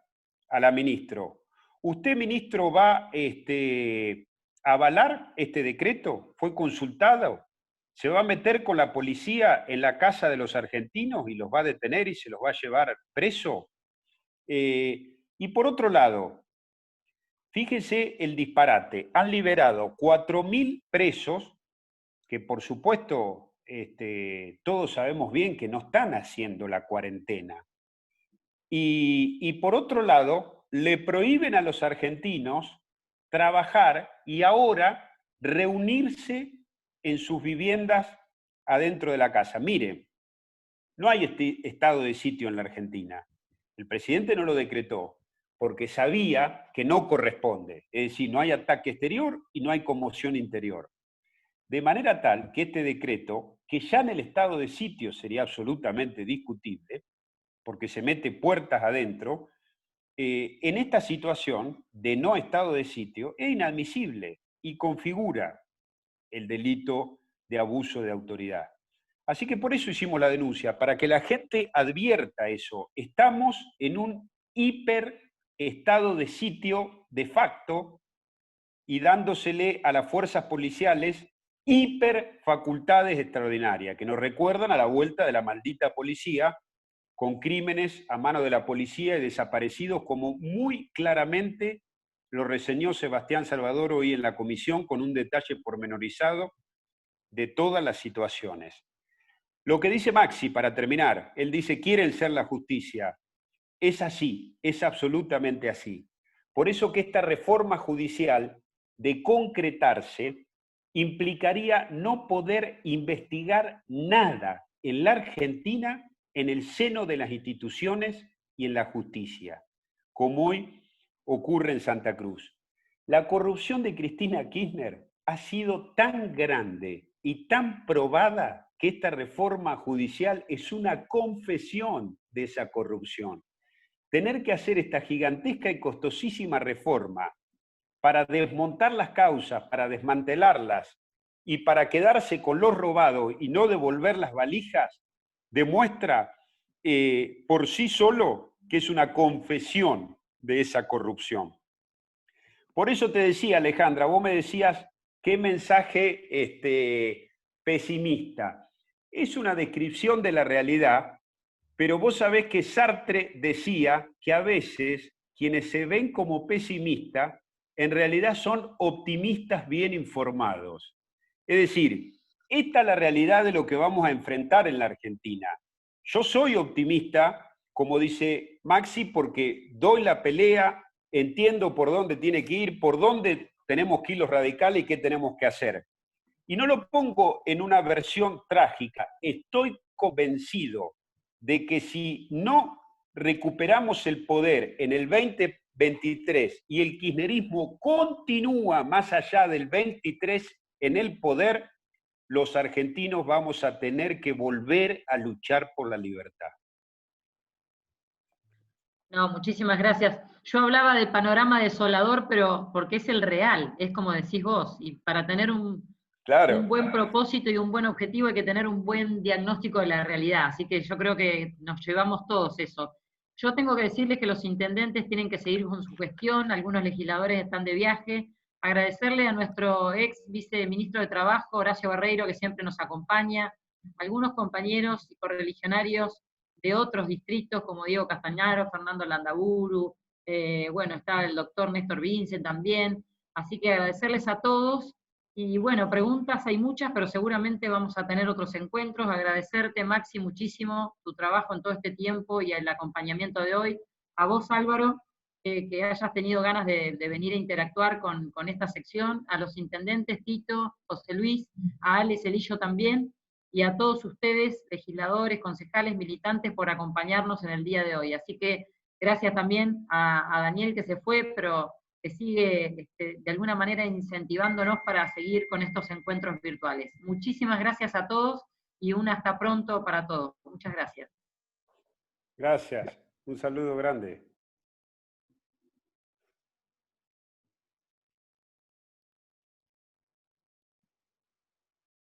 a la ministro, ¿usted, ministro, va a avalar este decreto? ¿Fue consultado? ¿Se va a meter con la policía en la casa de los argentinos y los va a detener y se los va a llevar preso? Y por otro lado, fíjense el disparate. Han liberado 4.000 presos que, por supuesto, todos sabemos bien que no están haciendo la cuarentena. Y por otro lado, le prohíben a los argentinos trabajar y ahora reunirse en sus viviendas adentro de la casa. Mire, no hay estado de sitio en la Argentina. El presidente no lo decretó porque sabía que no corresponde. Es decir, no hay ataque exterior y no hay conmoción interior. De manera tal que este decreto, que ya en el estado de sitio sería absolutamente discutible, porque se mete puertas adentro, en esta situación de no estado de sitio es inadmisible y configura el delito de abuso de autoridad. Así que por eso hicimos la denuncia, para que la gente advierta eso. Estamos en un hiper estado de sitio de facto y dándosele a las fuerzas policiales hiper facultades extraordinarias, que nos recuerdan a la vuelta de la maldita policía, con crímenes a mano de la policía y desaparecidos, como muy claramente lo reseñó Sebastián Salvador hoy en la comisión, con un detalle pormenorizado de todas las situaciones. Lo que dice Maxi, para terminar, él dice, quieren ser la justicia. Es así, es absolutamente así. Por eso que esta reforma judicial, de concretarse, implicaría no poder investigar nada en la Argentina en el seno de las instituciones y en la justicia, como hoy ocurre en Santa Cruz. La corrupción de Cristina Kirchner ha sido tan grande y tan probada que esta reforma judicial es una confesión de esa corrupción. Tener que hacer esta gigantesca y costosísima reforma para desmontar las causas, para desmantelarlas y para quedarse con lo robado y no devolver las valijas, demuestra por sí solo que es una confesión de esa corrupción. Por eso te decía, Alejandra, vos me decías, ¿qué mensaje pesimista? Es una descripción de la realidad, pero vos sabés que Sartre decía que a veces quienes se ven como pesimistas en realidad son optimistas bien informados. Es decir, esta es la realidad de lo que vamos a enfrentar en la Argentina. Yo soy optimista, como dice Maxi, porque doy la pelea, entiendo por dónde tiene que ir, por dónde tenemos que ir los radicales y qué tenemos que hacer. Y no lo pongo en una versión trágica, estoy convencido de que si no recuperamos el poder en el 2023 y el kirchnerismo continúa más allá del 23 en el poder, los argentinos vamos a tener que volver a luchar por la libertad. No, muchísimas gracias. Yo hablaba del panorama desolador, pero porque es el real, es como decís vos, y para tener un buen propósito y un buen objetivo hay que tener un buen diagnóstico de la realidad, así que yo creo que nos llevamos todos eso. Yo tengo que decirles que los intendentes tienen que seguir con su gestión, algunos legisladores están de viaje, agradecerle a nuestro ex viceministro de Trabajo, Horacio Barreiro, que siempre nos acompaña, algunos compañeros y correligionarios de otros distritos, como Diego Castañaro, Fernando Landaburu, bueno, está el doctor Néstor Vince también, así que agradecerles a todos, y bueno, preguntas hay muchas, pero seguramente vamos a tener otros encuentros, agradecerte Maxi muchísimo tu trabajo en todo este tiempo y el acompañamiento de hoy, a vos Álvaro, que hayas tenido ganas de venir a interactuar con esta sección, a los intendentes Tito, José Luis, a Ale Celillo también, y a todos ustedes, legisladores, concejales, militantes, por acompañarnos en el día de hoy. Así que gracias también a Daniel que se fue, pero que sigue de alguna manera incentivándonos para seguir con estos encuentros virtuales. Muchísimas gracias a todos y un hasta pronto para todos. Muchas gracias. Gracias. Un saludo grande.